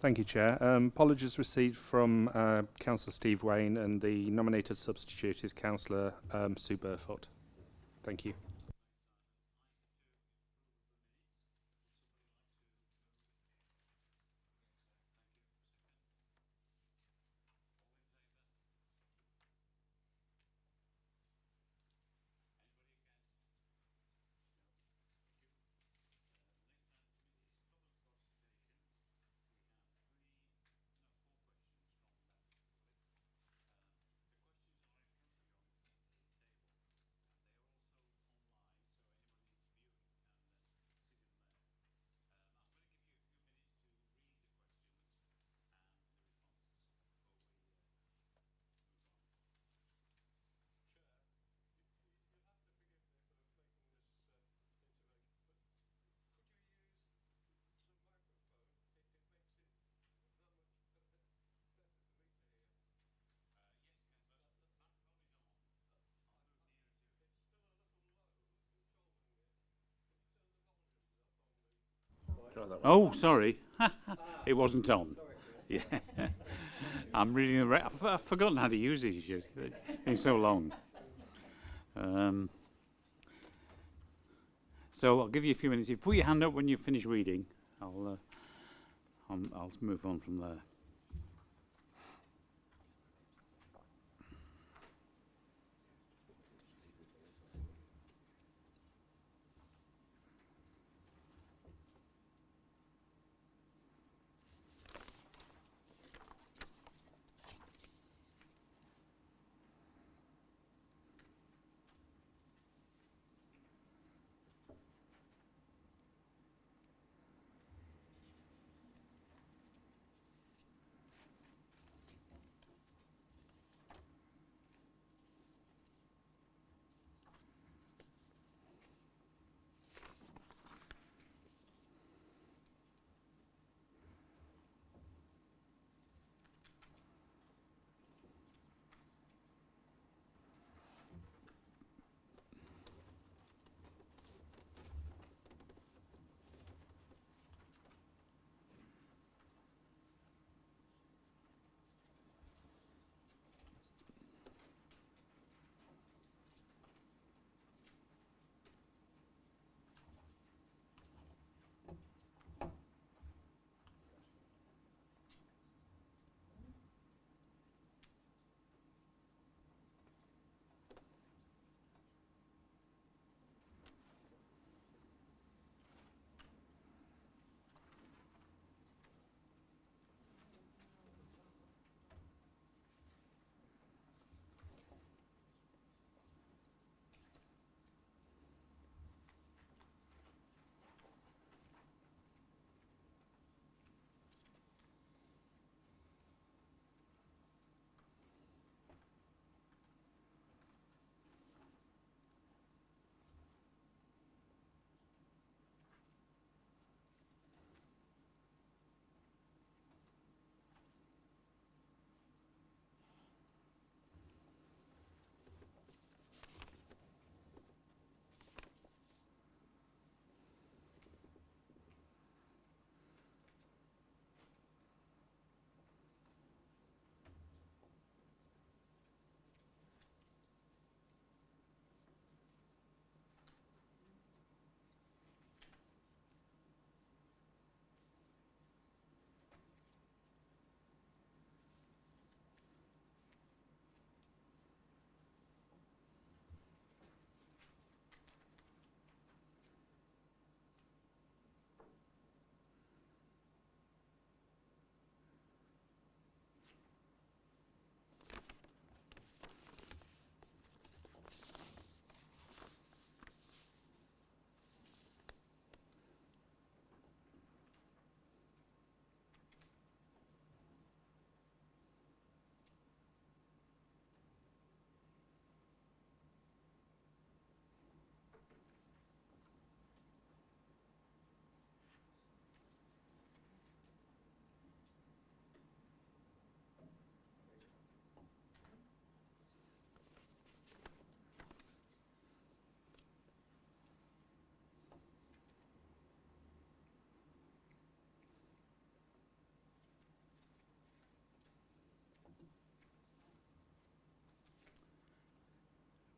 Thank you, Chair. Apologies received from Councillor Steve Wayne, and the nominated substitute is Councillor Sue Burfoot. Thank you. Oh, sorry. It wasn't on. Yeah. I'm reading the... I've forgotten how to use these. It's been so long. So I'll give you a few minutes. If you put your hand up when you finish reading, I'll move on from there.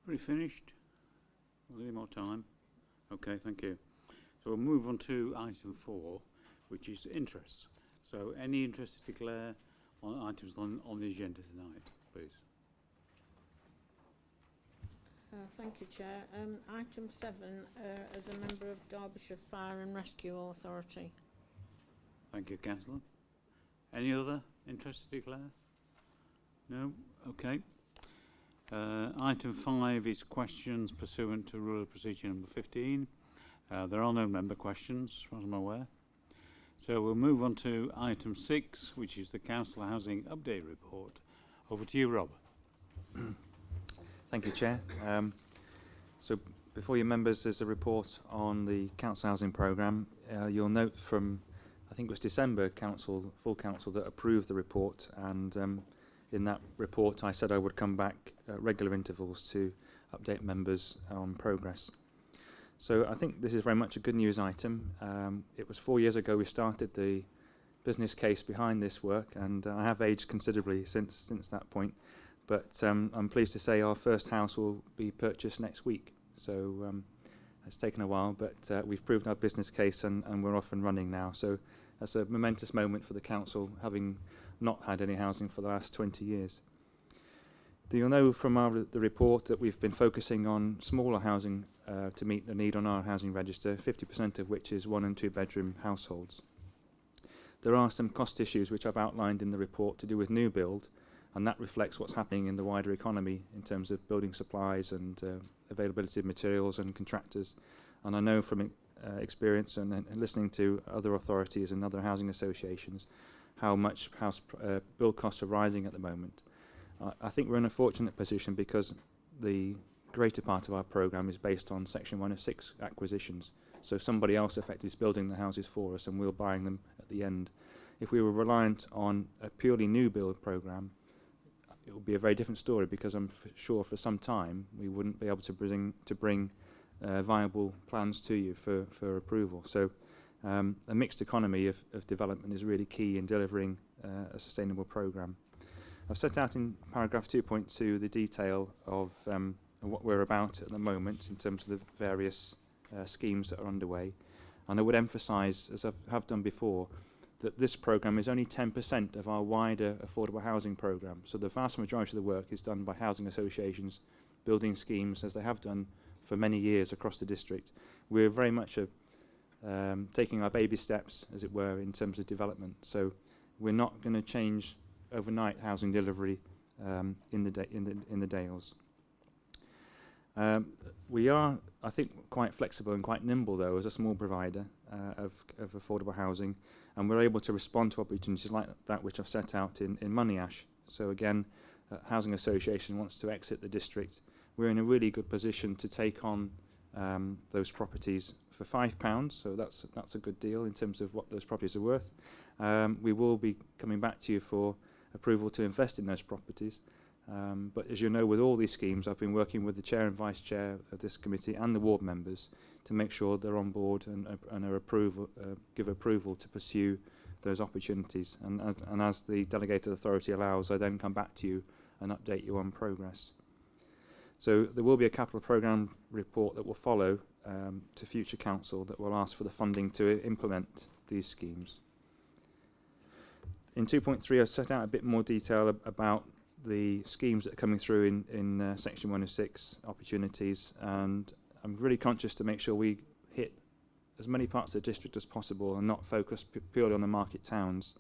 Pretty finished? Any more time? Okay, thank you. So we'll move on to item 4, which is interests. So any interest to declare on items on the agenda tonight, please? Thank you, Chair. Item 7, as a member of Derbyshire Fire and Rescue Authority. Thank you, Councillor. Any other interest to declare? No? Okay. Item 5 is questions pursuant to Rule of Procedure number 15. There are no member questions, as far as I'm aware. So we'll move on to item 6, which is the Council Housing Update Report. Over to you, Rob. Thank you, Chair. So before you members, there's a report on the Council Housing Programme. You'll note from, I think it was December, full council that approved the report, and in that report I said I would come back at regular intervals to update members on progress. So I think this is very much a good news item. It was 4 years ago we started the business case behind this work, and I have aged considerably since that point. But I'm pleased to say our first house will be purchased next week. So it's taken a while, but we've proved our business case, and we're off and running now. So that's a momentous moment for the council, having not had any housing for the last 20 years. You'll know from the report that we've been focusing on smaller housing to meet the need on our housing register, 50% of which is 1 and 2 bedroom households. There are some cost issues which I've outlined in the report to do with new build, and that reflects what's happening in the wider economy in terms of building supplies and availability of materials and contractors. And I know from experience and listening to other authorities and other housing associations how much build costs are rising at the moment. I think we're in a fortunate position because the greater part of our programme is based on Section 106 acquisitions. So somebody else effectively is building the houses for us and we're buying them at the end. If we were reliant on a purely new build programme, it would be a very different story, because I'm sure for some time we wouldn't be able to bring viable plans to you for approval. So a mixed economy of development is really key in delivering a sustainable programme. I've set out in paragraph 2.2 the detail of what we're about at the moment in terms of the various schemes that are underway, and I would emphasise, as I have done before, that this programme is only 10% of our wider affordable housing programme. So the vast majority of the work is done by housing associations, building schemes, as they have done for many years across the district. We're very much taking our baby steps, as it were, in terms of development. So we're not going to change overnight housing delivery in the Dales. We are, I think, quite flexible and quite nimble, though, as a small provider of affordable housing, and we're able to respond to opportunities like that which I've set out in Moneyash. So again, housing association wants to exit the district. We're in a really good position to take on those properties for £5, so that's a good deal in terms of what those properties are worth. We will be coming back to you for approval to invest in those properties. But as you know, with all these schemes, I've been working with the chair and vice chair of this committee and the ward members to make sure they're on board and give approval to pursue those opportunities. And as the delegated authority allows, I then come back to you and update you on progress. So there will be a capital programme report that will follow to future council that will ask for the funding to implement these schemes. In 2.3, I set out a bit more detail about the schemes that are coming through in Section 106 opportunities, and I'm really conscious to make sure we hit as many parts of the district as possible and not focus purely on the market towns.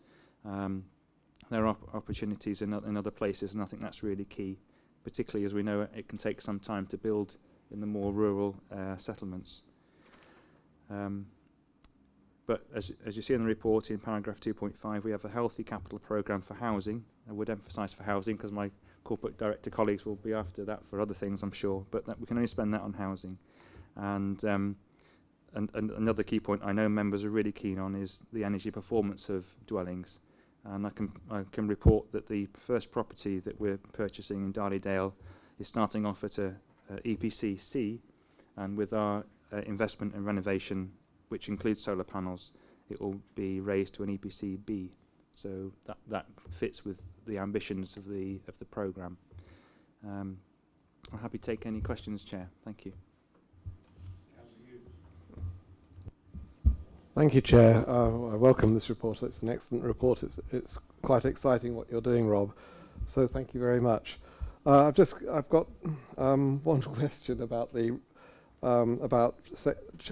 There are opportunities in other places, and I think that's really key, particularly as we know it can take some time to build in the more rural settlements. But as you see in the report in paragraph 2.5, we have a healthy capital programme for housing. I would emphasise for housing because my corporate director colleagues will be after that for other things, I'm sure, but we can only spend that on housing. And another key point I know members are really keen on is the energy performance of dwellings. And I can report that the first property that we're purchasing in Darleydale is starting off at a EPC C, and with our investment and renovation, which includes solar panels, it will be raised to an EPC B. So that fits with the ambitions of the programme. I'm happy to take any questions, Chair. Thank you. Thank you, Chair. I welcome this report. It's an excellent report. It's quite exciting what you're doing, Rob. So thank you very much. I've got one question about the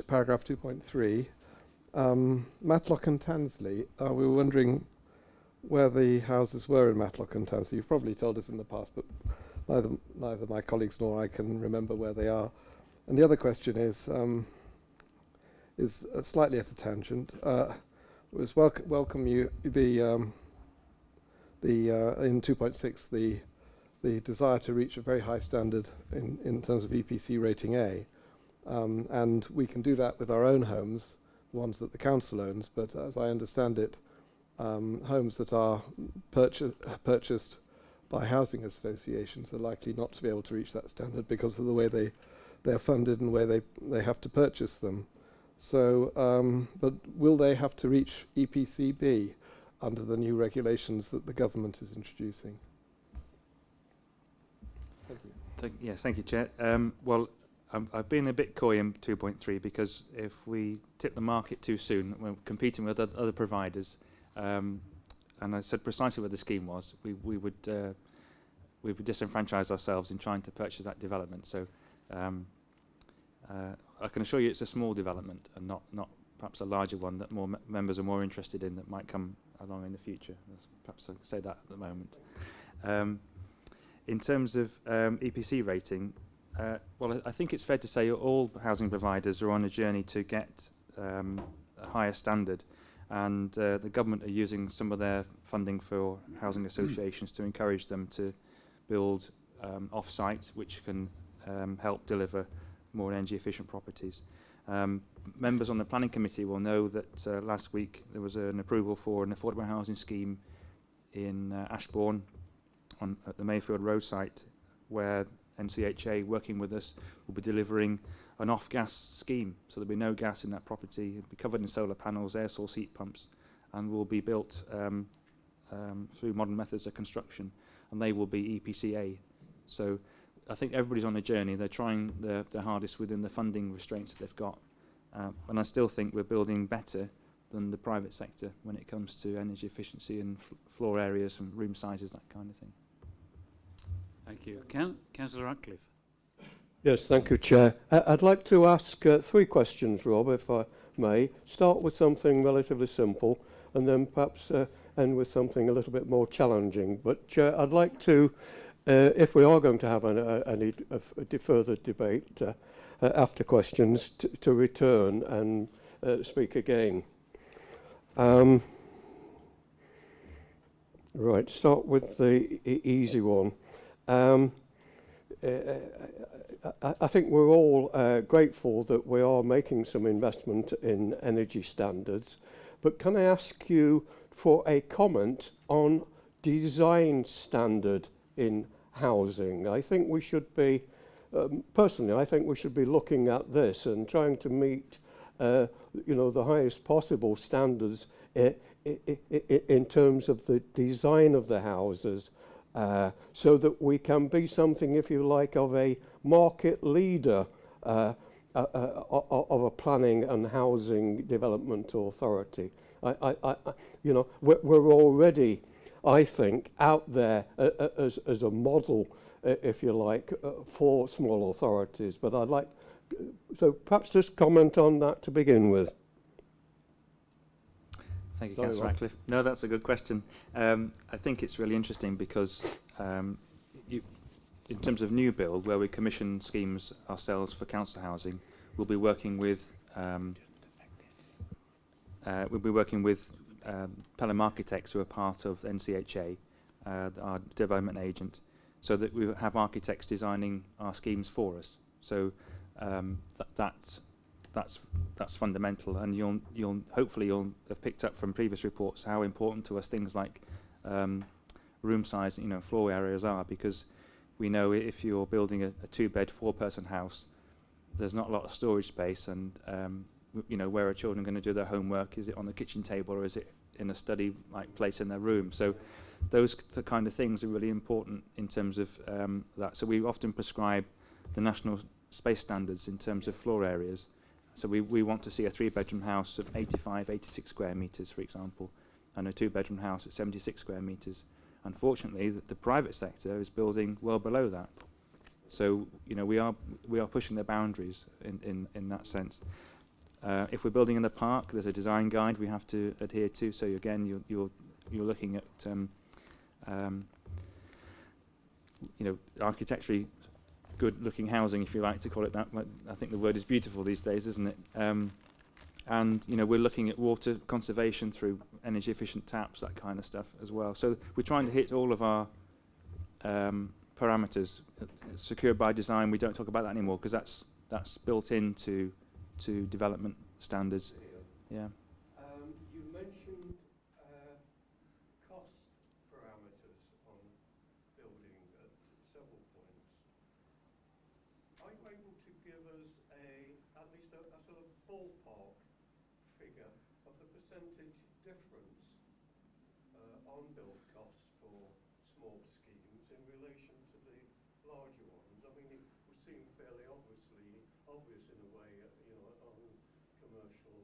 paragraph 2.3. Matlock and Tansley. We were wondering where the houses were in Matlock and Tansley. You've probably told us in the past, but neither my colleagues nor I can remember where they are. And the other question is slightly at a tangent. Was welcome you in 2.6 the desire to reach a very high standard in terms of EPC rating A, and we can do that with our own homes, the ones that the council owns. But as I understand it, homes that are purchased by housing associations are likely not to be able to reach that standard because of the way they're funded and where they have to purchase them. So, but will they have to reach EPC-B under the new regulations that the government is introducing? Thank you. Yes, thank you, Chair. Well, I've been a bit coy in 2.3 because if we tip the market too soon, we're competing with other providers, and I said precisely what the scheme was. We would disenfranchise ourselves in trying to purchase that development. So. I can assure you it's a small development and not perhaps a larger one that more members are more interested in that might come along in the future. Perhaps I can say that at the moment. In terms of EPC rating, well, I think it's fair to say all housing providers are on a journey to get a higher standard, and the government are using some of their funding for housing associations to encourage them to build off-site, which can help deliver more energy efficient properties. Members on the planning committee will know that last week there was an approval for an affordable housing scheme in Ashbourne at the Mayfield Road site, where NCHA, working with us, will be delivering an off-gas scheme. So there'll be no gas in that property. It'll be covered in solar panels, air source heat pumps, and will be built through modern methods of construction, and they will be EPC-A. So I think everybody's on a journey. They're trying their hardest within the funding restraints that they've got. And I still think we're building better than the private sector when it comes to energy efficiency and floor areas and room sizes, that kind of thing. Thank you. Councillor Ratcliffe. Yes, thank you, Chair. I'd like to ask 3 questions, Rob, if I may. Start with something relatively simple and then perhaps end with something a little bit more challenging. But I'd like to, if we are going to have any further debate after questions, to return and speak again. Right, start with the easy one. I think we're all grateful that we are making some investment in energy standards, but can I ask you for a comment on design standard in housing? I think we should be, personally, I think we should be looking at this and trying to meet, you know, the highest possible standards in terms of the design of the houses, so that we can be something, if you like, of a market leader of a planning and housing development authority. You know, we're already, I think, out there as a model, if you like, for small authorities. But I'd like, so perhaps just comment on that to begin with. Thank you, Councillor Ratcliffe. No, that's a good question. I think it's really interesting because in terms of new build, where we commission schemes ourselves for council housing, we'll be working with Pelham Architects, who are part of NCHA, our development agent, so that we have architects designing our schemes for us. So that's fundamental, and you'll hopefully have picked up from previous reports how important to us things like room size, you know, floor areas are, because we know if you're building a 2-bed, 4-person house, there's not a lot of storage space, and you know, where are children going to do their homework? Is it on the kitchen table or is it in a study like place in their room? So those kind of things are really important in terms of that. So we often prescribe the national space standards in terms of floor areas. So we want to see a 3-bedroom house of 85, 86 square metres, for example, and a 2-bedroom house at 76 square metres. Unfortunately, the private sector is building well below that. So, you know, we are pushing the boundaries in that sense. If we're building in the park, there's a design guide we have to adhere to. So again, you're looking at you know, architecturally good-looking housing, if you like to call it that. I think the word is beautiful these days, isn't it? And you know, we're looking at water conservation through energy-efficient taps, that kind of stuff as well. So we're trying to hit all of our parameters. Secure by design, we don't talk about that anymore because that's built into development standards. Yeah. You mentioned cost parameters on building at several points. Are you able to give us at least a sort of ballpark figure of the percentage difference on build costs for small schemes in relation to the larger ones? I mean, it would seem fairly obvious in a way, you know, on commercial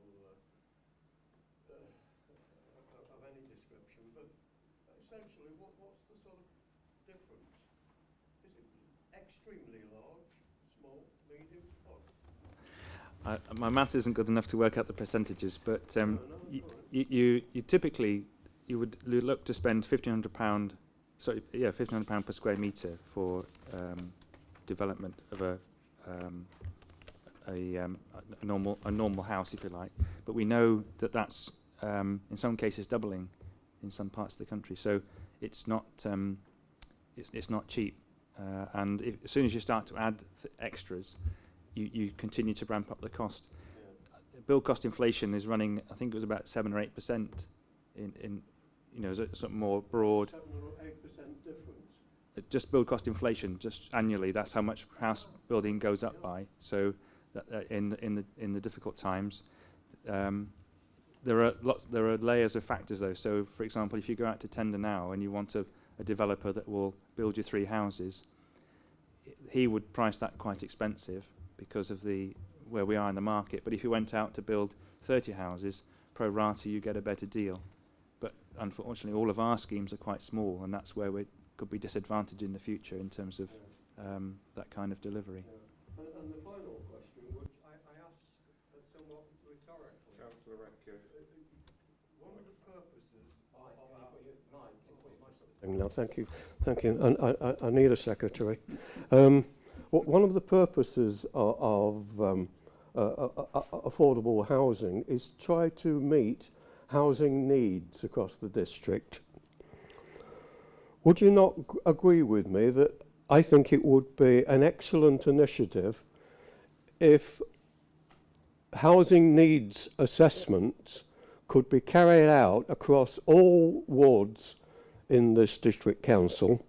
of any description, but essentially, what's the sort of difference? Is it extremely large, small, medium? What? My maths isn't good enough to work out the percentages, but you typically would look to spend £1,500. Sorry, yeah, £1,500 per square metre for development of a normal house, if you like. But we know that that's in some cases doubling in some parts of the country. So it's not cheap. And as soon as you start to add extras, you continue to ramp up the cost. Yeah. Build cost inflation is running, I think it was about 7 or 8% in you know, something more broad. 7 or 8% difference. Just build cost inflation, just annually. That's how much house building goes up by. So that, in the difficult times, there are layers of factors though. So for example, if you go out to tender now and you want a developer that will build you 3 houses, he would price that quite expensive because of where we are in the market. But if you went out to build 30 houses, pro rata, you get a better deal. But unfortunately, all of our schemes are quite small, and that's where we could be disadvantaged in the future in terms of that kind of delivery. Yeah. And the final question, which I ask somewhat rhetorically. Councillor Radcliffe. One of the purposes of our... No, thank you. Thank you. And I need a secretary. One of the purposes of affordable housing is try to meet housing needs across the district. Would you not agree with me that I think it would be an excellent initiative if housing needs assessments could be carried out across all wards in this district council,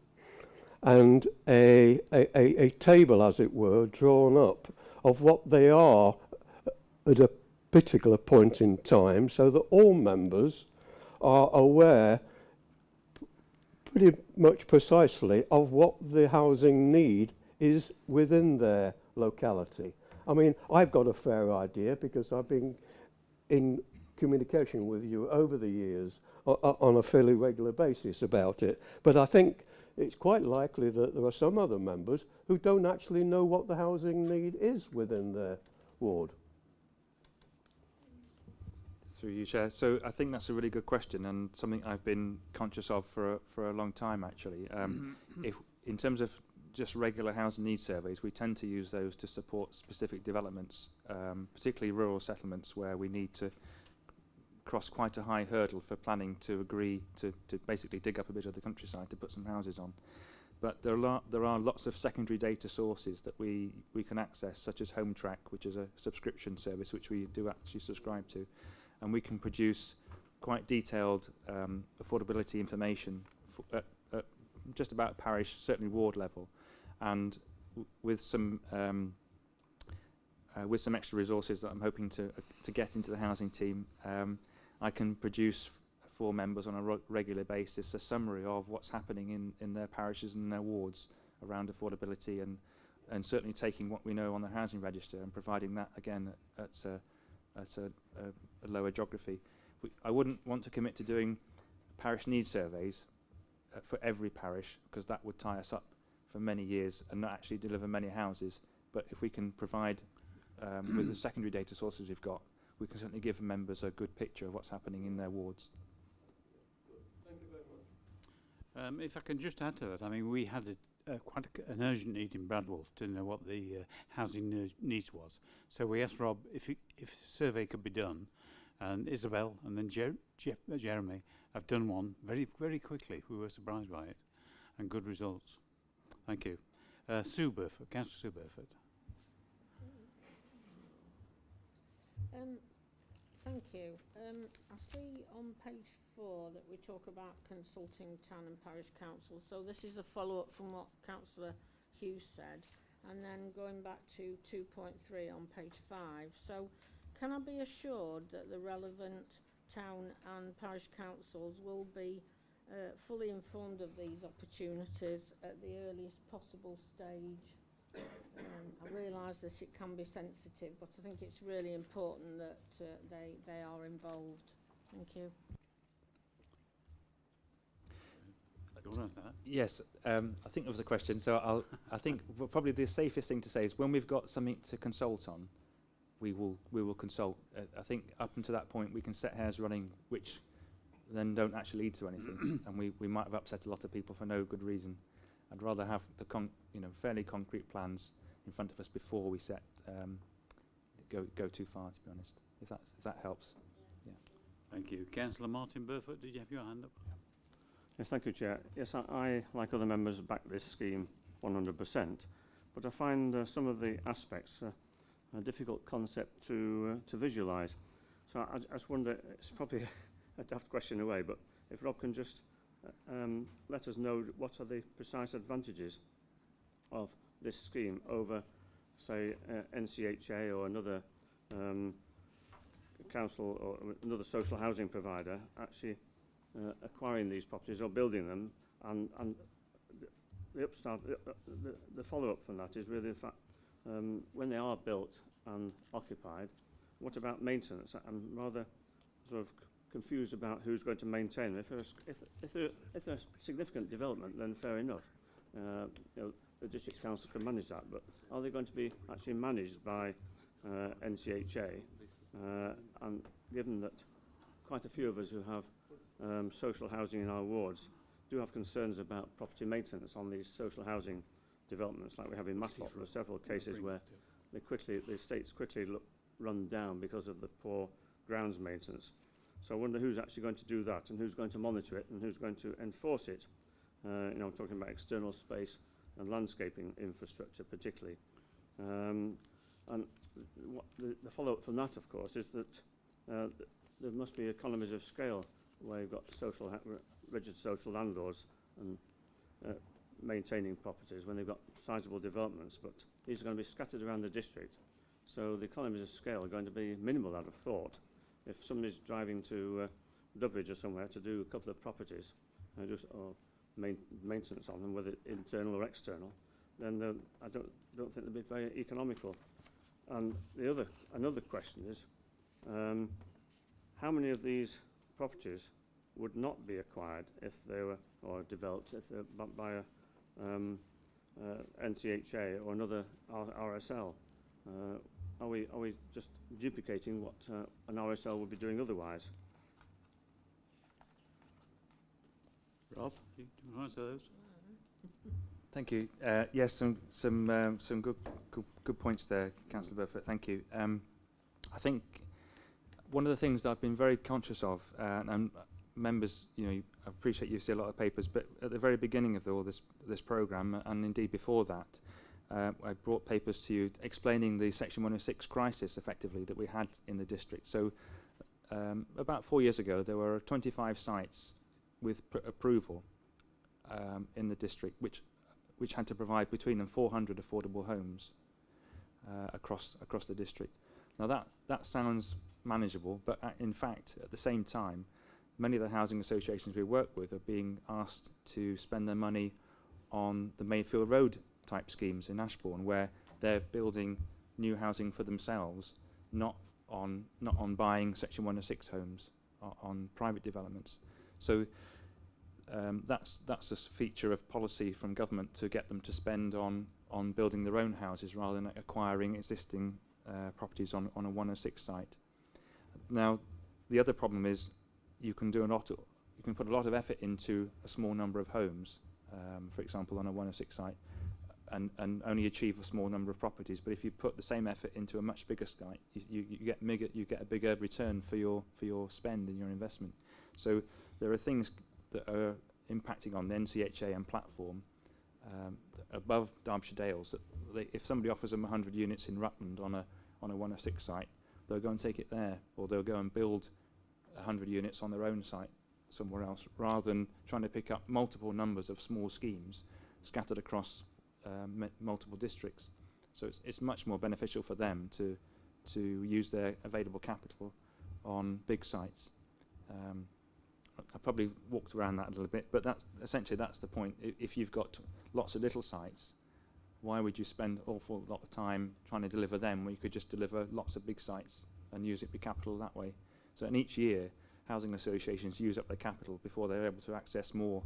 and a table, as it were, drawn up of what they are at a particular point in time, so that all members are aware pretty much precisely of what the housing need is within their locality. I mean, I've got a fair idea because I've been in communication with you over the years on a fairly regular basis about it, but I think it's quite likely that there are some other members who don't actually know what the housing need is within their ward. Through you, Chair. So I think that's a really good question and something I've been conscious of for a long time, actually. If in terms of just regular housing needs surveys, we tend to use those to support specific developments, particularly rural settlements where we need to cross quite a high hurdle for planning to agree to basically dig up a bit of the countryside to put some houses on. But there are lots of secondary data sources that we can access, such as Home Track, which is a subscription service which we do actually subscribe to, and we can produce quite detailed affordability information at just about parish, certainly ward level, and with some with some extra resources that I'm hoping to get into the housing team, I can produce for members on a regular basis a summary of what's happening in their parishes and their wards around affordability, and certainly taking what we know on the housing register and providing that again at a lower geography. I wouldn't want to commit to doing parish needs surveys for every parish, because that would tie us up for many years and not actually deliver many houses. But if we can provide with the secondary data sources we've got, we can certainly give members a good picture of what's happening in their wards. Thank you very much. If I can just add to that, I mean, we had quite an urgent need in Bradwell to know what the housing needs was. So we asked Rob if a survey could be done, and Isabel and then Jeremy have done one very, very quickly. We were surprised by it, and good results. Thank you. Sue Burford, Councillor Sue Burford. Thank you. I see on page 4 that we talk about consulting town and parish councils. So this is a follow-up from what Councillor Hughes said, and then going back to 2.3 on page 5. So can I be assured that the relevant town and parish councils will be fully informed of these opportunities at the earliest possible stage? I realise that it can be sensitive, but I think it's really important that they are involved. Thank you. Do you want to answer that? Yes, I think there was a question. So I think probably the safest thing to say is when we've got something to consult on, we will consult. I think up until that point we can set hairs running, which then don't actually lead to anything, and we might have upset a lot of people for no good reason. I'd rather have the fairly concrete plans in front of us before we set go too far, to be honest. If that helps. Yeah. Thank you. Councillor Martin Burford, did you have your hand up? Yes, thank you, Chair. Yes, I like other members, back this scheme 100%, but I find some of the aspects a difficult concept to visualise. So I just wonder, it's probably a daft question away, but if Rob can just let us know what are the precise advantages of this scheme over, say, NCHA or another council or another social housing provider actually acquiring these properties or building them, and the follow-up from that is really the fact when they are built and occupied, what about maintenance? I'm rather sort of confused about who's going to maintain them. If there's significant development, then fair enough. The district council can manage that, but are they going to be actually managed by NCHA? And given that quite a few of us who have social housing in our wards do have concerns about property maintenance on these social housing developments, like we have in Matlock, there are several cases where the estates quickly run down because of the poor grounds maintenance. So I wonder who's actually going to do that, and who's going to monitor it, and who's going to enforce it. I'm talking about external space and landscaping infrastructure particularly. And the follow-up from that, of course, is that there must be economies of scale where you've got registered social landlords and maintaining properties when they've got sizable developments, but these are going to be scattered around the district. So the economies of scale are going to be minimal, I'd have thought. If somebody's driving to Derbyshire or somewhere to do a couple of properties or maintenance on them, whether internal or external, then I don't think they'd be very economical. And another question is, how many of these properties would not be acquired if they were, or developed if they're by a NCHA or another RSL? Are we just duplicating what an RSL would be doing otherwise? Rob, do you want to answer those? Thank you. Yes, some good points there, Councillor Burford. Thank you. I think one of the things I've been very conscious of, and members, I appreciate you see a lot of papers, but at the very beginning of all this programme, and indeed before that, I brought papers to you explaining the Section 106 crisis, effectively, that we had in the district. So about 4 years ago, there were 25 sites with approval in the district, which had to provide between them 400 affordable homes. across the district. Now that sounds manageable, but in fact, at the same time, many of the housing associations we work with are being asked to spend their money on the Mayfield Road type schemes in Ashbourne, where they're building new housing for themselves, not on buying Section 106 homes on private developments. So that's a feature of policy from government to get them to spend on building their own houses rather than acquiring existing properties on a 106 site. Now, the other problem is you can put a lot of effort into a small number of homes, for example, on a 106 site, and only achieve a small number of properties. But if you put the same effort into a much bigger site, you get a bigger return for your spend and your investment. So there are things that are impacting on the NCHA and platform above Derbyshire Dales. That if somebody offers them 100 units in Rutland on a 106 site, they'll go and take it there, or they'll go and build 100 units on their own site somewhere else, rather than trying to pick up multiple numbers of small schemes scattered across multiple districts. So it's much more beneficial for them to use their available capital on big sites. I probably walked around that a little bit, but essentially that's the point. If you've got lots of little sites, why would you spend an awful lot of time trying to deliver them when you could just deliver lots of big sites and use it for capital that way? So in each year, housing associations use up their capital before they're able to access more.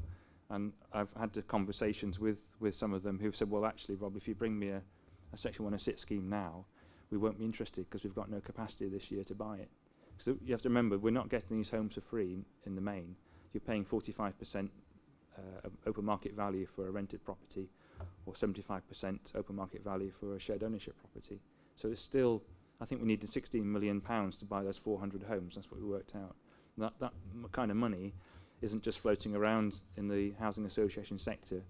And I've had the conversations with some of them who've said, well, actually, Rob, if you bring me a Section 106 scheme now, we won't be interested because we've got no capacity this year to buy it. So you have to remember, we're not getting these homes for free in the main. You're paying 45% open market value for a rented property, or 75% open market value for a shared ownership property. So it's still, I think we needed £16 million to buy those 400 homes. That's what we worked out. That kind of money isn't just floating around in the housing association sector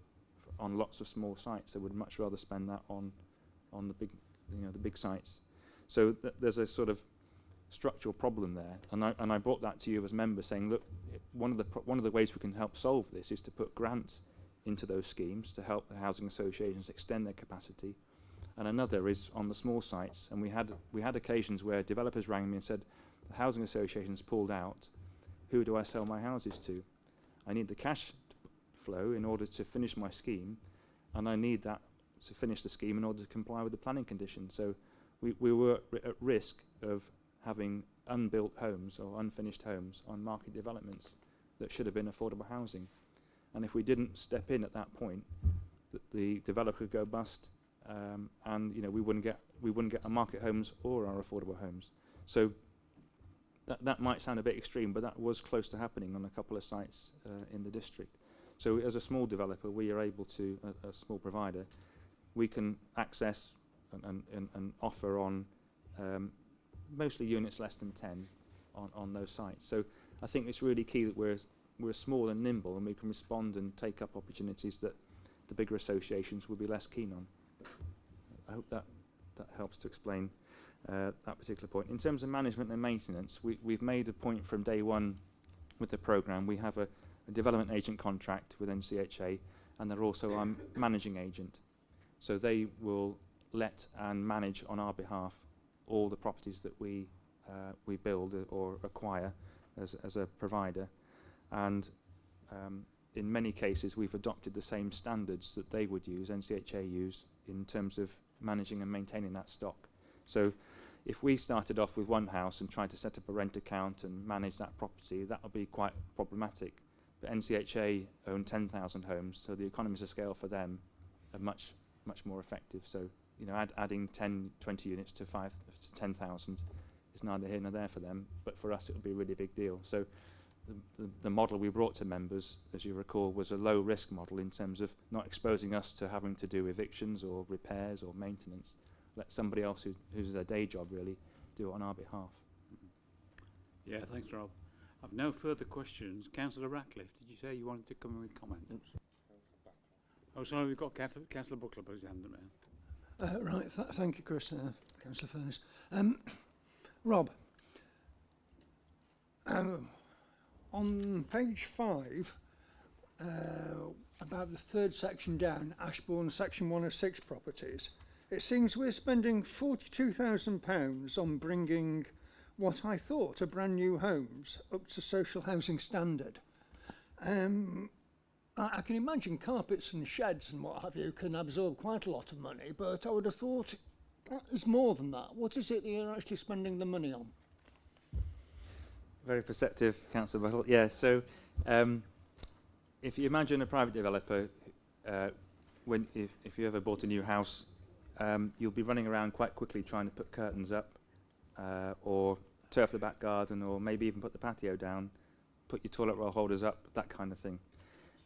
on lots of small sites. They would much rather spend that on the big, the big sites. So there's a sort of structural problem there, and I brought that to you as members, saying, look, one of the ways we can help solve this is to put grants into those schemes to help the housing associations extend their capacity, and another is on the small sites. And we had occasions where developers rang me and said, the housing associations pulled out. Who do I sell my houses to? I need the cash flow in order to finish my scheme, and I need that to finish the scheme in order to comply with the planning conditions. So we were at risk of having unbuilt homes or unfinished homes on market developments that should have been affordable housing. And if we didn't step in at that point, the developer could go bust, and we wouldn't get our market homes or our affordable homes. So that might sound a bit extreme, but that was close to happening on a couple of sites in the district. So as a small developer, we are able to, a small provider, we can access and offer on mostly units less than 10 on those sites. So I think it's really key that we're small and nimble, and we can respond and take up opportunities that the bigger associations will be less keen on. I hope that helps to explain that particular point. In terms of management and maintenance, we've made a point from day one with the programme. We have a development agent contract with NCHA, and they're also our managing agent. So they will let and manage on our behalf all the properties that we build or acquire as a provider. And in many cases, we've adopted the same standards that they would use, NCHA use, in terms of managing and maintaining that stock. So if we started off with one house and tried to set up a rent account and manage that property, that would be quite problematic. But NCHA own 10,000 homes, so the economies of scale for them are much more effective. So adding 20 units to 10,000 is neither here nor there for them, but for us it would be a really big deal. So the model we brought to members, as you recall, was a low risk model in terms of not exposing us to having to do evictions or repairs or maintenance. Let somebody else who's their day job really do it on our behalf. Yeah, thanks, Rob. I've no further questions. Councillor Ratcliffe, did you say you wanted to come in with comment? Oh, sorry, we've got Councillor Buckler put his hand up now. Right, thank you, Chris. Councillor Furness. Rob, on page 5, about the third section down, Ashbourne Section 106 properties, it seems we're spending £42,000 on bringing what I thought are brand new homes up to social housing standard. I can imagine carpets and sheds and what have you can absorb quite a lot of money, but I would have thought that is more than that. What is it that you're actually spending the money on? Very perceptive, Councillor Buttle. Yeah, so if you imagine a private developer, if you ever bought a new house, you'll be running around quite quickly trying to put curtains up, or turf the back garden, or maybe even put the patio down, put your toilet roll holders up, that kind of thing.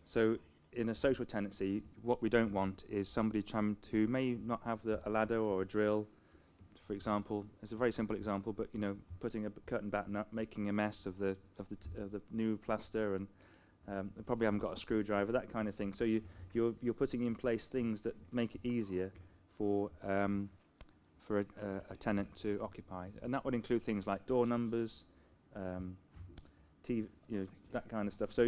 So in a social tenancy, what we don't want is somebody who may not have a ladder or a drill, for example. It's a very simple example, but you know, putting a curtain batten up, making a mess of the new plaster, and they probably haven't got a screwdriver, that kind of thing. So you're putting in place things that make it easier for a tenant to occupy, and that would include things like door numbers, TV, you know, that kind of stuff. So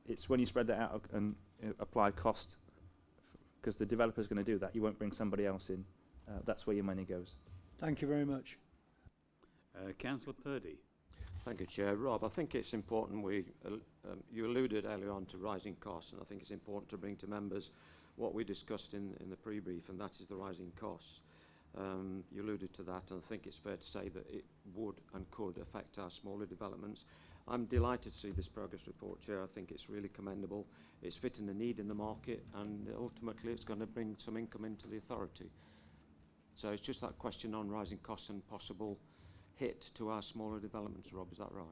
it's when you spread that out and apply cost, because the developer's going to do that. You won't bring somebody else in. That's where your money goes. Thank you very much. Councillor Purdy. Thank you, Chair. Rob, I think it's important you alluded earlier on to rising costs, and I think it's important to bring to members what we discussed in the pre-brief, and that is the rising costs. You alluded to that, and I think it's fair to say that it would and could affect our smaller developments. I'm delighted to see this progress report, Chair. I think it's really commendable. It's fitting the need in the market, and ultimately it's going to bring some income into the authority. So it's just that question on rising costs and possible hit to our smaller developments, Rob, is that right?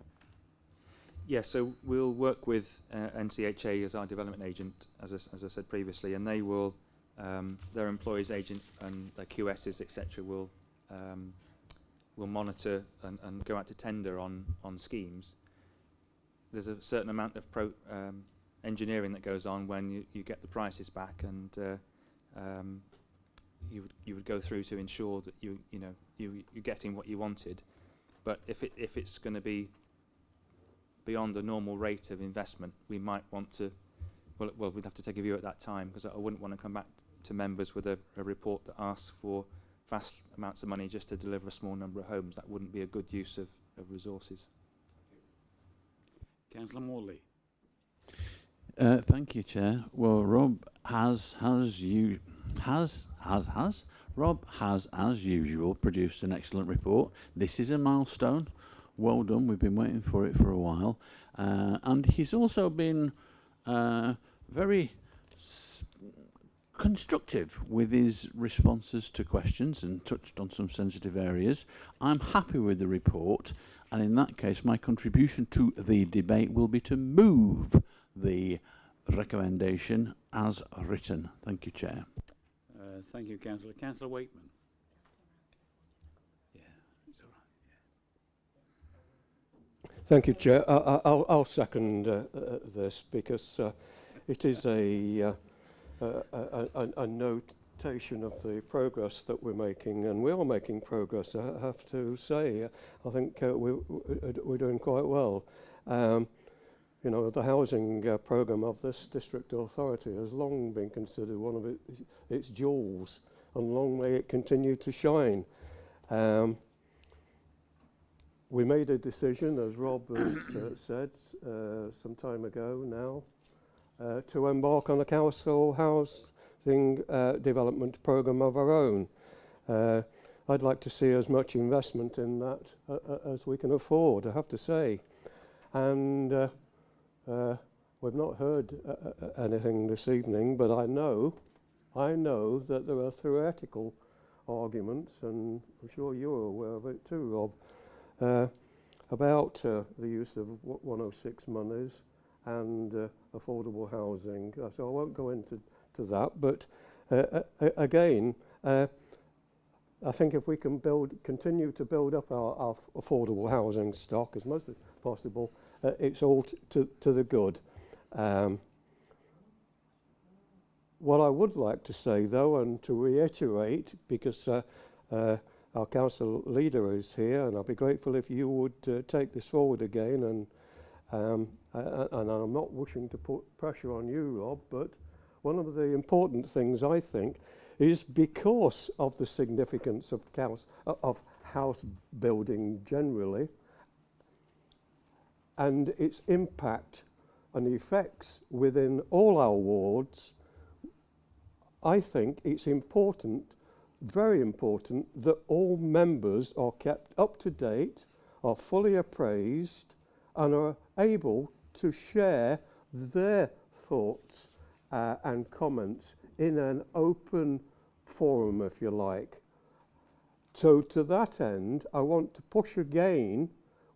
Yes, so we'll work with NCHA as our development agent, as I said previously, and they will, their employees agent and their QSs, etc., will monitor and go out to tender on schemes. There's a certain amount of engineering that goes on when you get the prices back, and you would go through to ensure that you're getting what you wanted. But if it's going to be beyond the normal rate of investment, we might want to, well, we'd have to take a view at that time, because I wouldn't want to come back to members with a report that asks for vast amounts of money just to deliver a small number of homes. That wouldn't be a good use of resources. Councillor Morley. Thank you, Chair. Well, Rob has, as usual, produced an excellent report. This is a milestone. Well done. We've been waiting for it for a while. And he's also been very constructive with his responses to questions and touched on some sensitive areas. I'm happy with the report, and in that case my contribution to the debate will be to move the recommendation as written. Thank you, Chair. Thank you, Councillor. Councillor Wakeman. Yeah, it's all right. Yeah. Thank you, Chair. I'll second this, because it is a notation of the progress that we're making, and we are making progress, I have to say. I think we're doing quite well. You know, the housing programme of this district authority has long been considered one of its jewels, and long may it continue to shine. We made a decision, as Rob has said some time ago now, to embark on a council housing development programme of our own. I'd like to see as much investment in that as we can afford, I have to say. And we've not heard anything this evening, but I know that there are theoretical arguments, and I'm sure you're aware of it too, Rob, about the use of 106 monies and affordable housing. So I won't go into that, but again, I think if we can continue to build up our affordable housing stock as much as possible, it's all to the good. What I would like to say, though, and to reiterate, because our council leader is here, and I'll be grateful if you would take this forward again, and I'm not wishing to put pressure on you, Rob, but one of the important things, I think, is because of the significance of house building generally and its impact and effects within all our wards. I think it's important, very important, that all members are kept up to date, are fully appraised, and are able to share their thoughts and comments in an open forum, if you like. So to that end, I want to push again,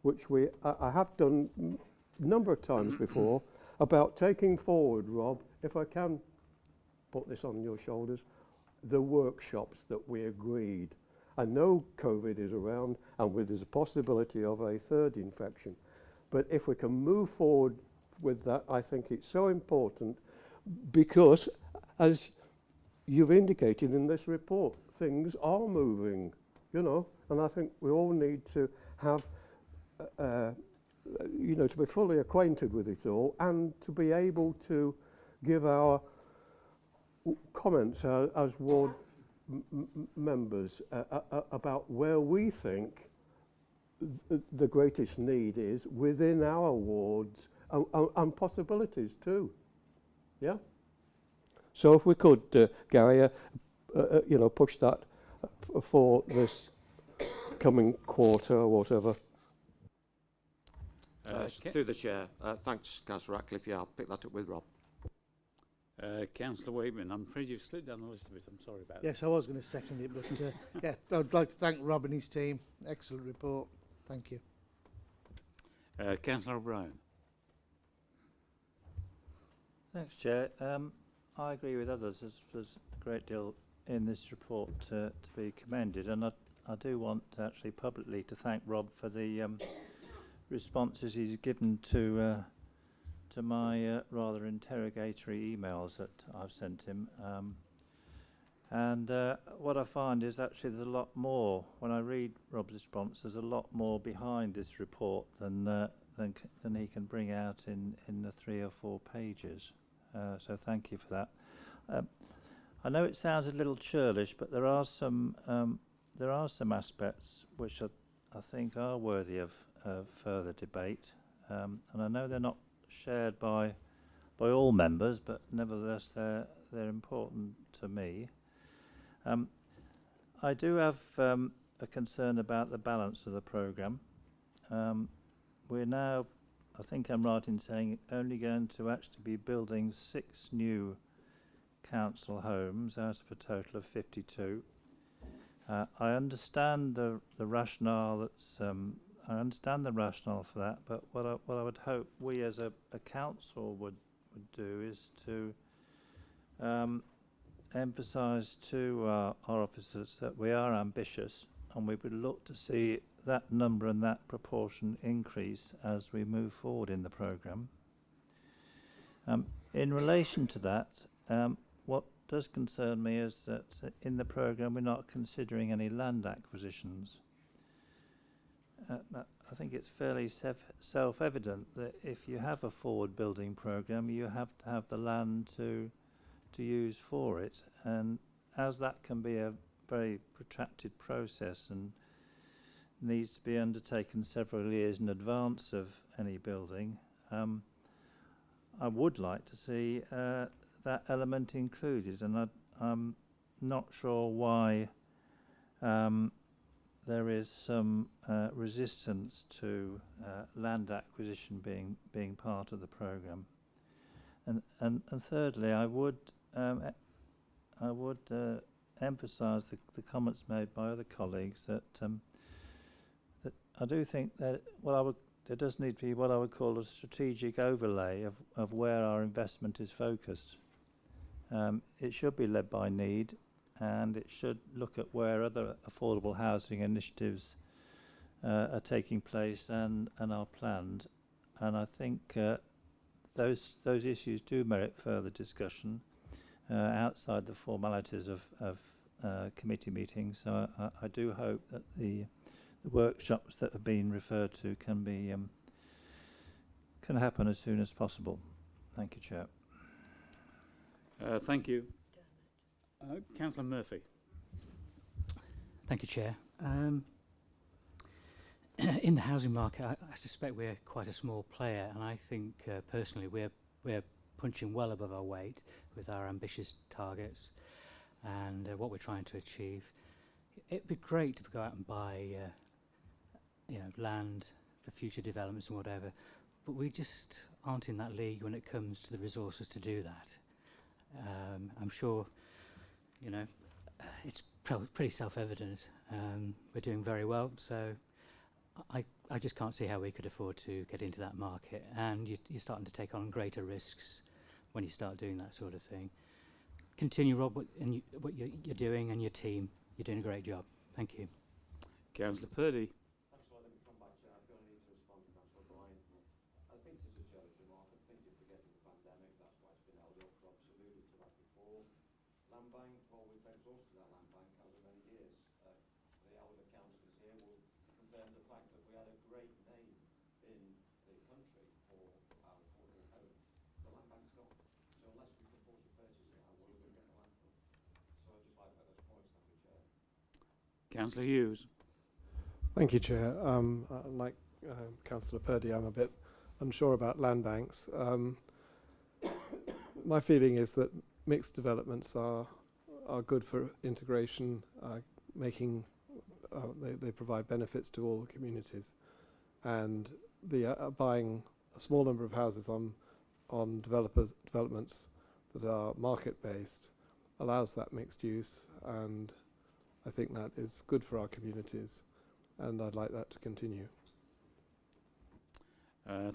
which I have done a number of times before, about taking forward, Rob, if I can put this on your shoulders, the workshops that we agreed. I know COVID is around and there's a possibility of a third infection, but if we can move forward with that, I think it's so important because, as you've indicated in this report, things are moving, you know, and I think we all need to have, you know, to be fully acquainted with it all and to be able to give our comments as ward members about where we think the greatest need is within our wards and possibilities too. Yeah. So if we could, Gary, you know, push that for this coming quarter or whatever. Through the chair. Thanks, Councillor Ratcliffe. Yeah, I'll pick that up with Rob. Councillor Waitman, I'm afraid you've slipped down the list a bit. I'm sorry about Yes, I was going to second it, but yeah, I'd like to thank Rob and his team. Excellent report. Thank you. Councillor O'Brien. Thanks, Chair. I agree with others. There's a great deal in this report to be commended, and I do want actually publicly to thank Rob for the responses he's given to my rather interrogatory emails that I've sent him. And what I find is actually there's a lot more, when I read Rob's response, there's a lot more behind this report than he can bring out in the 3 or 4 pages. So thank you for that. I know it sounds a little churlish, but there are some aspects which I think are worthy of further debate, and I know they're not shared by all members, but nevertheless they're important to me. I do have a concern about the balance of the programme. We're now, I think I'm right in saying, only going to actually be building 6 new council homes out of a total of 52. I understand the rationale that's I understand the rationale for that, but what I would hope we as a council would do is to emphasise to our officers that we are ambitious and we would look to see that number and that proportion increase as we move forward in the programme. In relation to that, what does concern me is that in the programme we're not considering any land acquisitions. I think it's fairly self-evident that if you have a forward building programme, you have to have the land to use for it, and as that can be a very protracted process and needs to be undertaken several years in advance of any building, I would like to see that element included, and I'm not sure why there is some resistance to land acquisition being part of the programme. And thirdly, I would emphasise the comments made by other colleagues that I do think that there does need to be what I would call a strategic overlay of where our investment is focused. It should be led by need, and it should look at where other affordable housing initiatives are taking place and are planned. And I think those issues do merit further discussion outside the formalities of committee meetings. So I do hope that the workshops that have been referred to can happen as soon as possible. Thank you, Chair. Thank you. Councillor Murphy. Thank you, Chair. In the housing market, I suspect we're quite a small player, and I think personally we're punching well above our weight with our ambitious targets and what we're trying to achieve. It'd be great to go out and buy, land for future developments and whatever, but we just aren't in that league when it comes to the resources to do that. I'm sure, it's pretty self-evident. We're doing very well, so I just can't see how we could afford to get into that market, and you're starting to take on greater risks when you start doing that sort of thing. Continue, Rob, what you're doing, and your team. You're doing a great job. Thank you. Councillor Purdy. Thanks for letting me come back, Chair. I'm going to need to respond to Councillor Bryant. I think this is a churlish remark. I think you're forgetting the pandemic. That's why it's been held up. Rob's alluded to that before. Land bank, well, we've exhausted our land bank over many years. The elder councillors here will confirm the fact that we had a great name in the country for our affordable home. The land bank's gone. So unless we can afford to purchase it, how will we get the land from? So I'd just like to make those points, thank you, Chair. Councillor Hughes. Thank you, Chair. Like Councillor Purdy, I'm a bit unsure about land banks. My feeling is that mixed developments are good for integration, they provide benefits to all the communities, and the buying a small number of houses on developments that are market-based allows that mixed use, and I think that is good for our communities, and I'd like that to continue.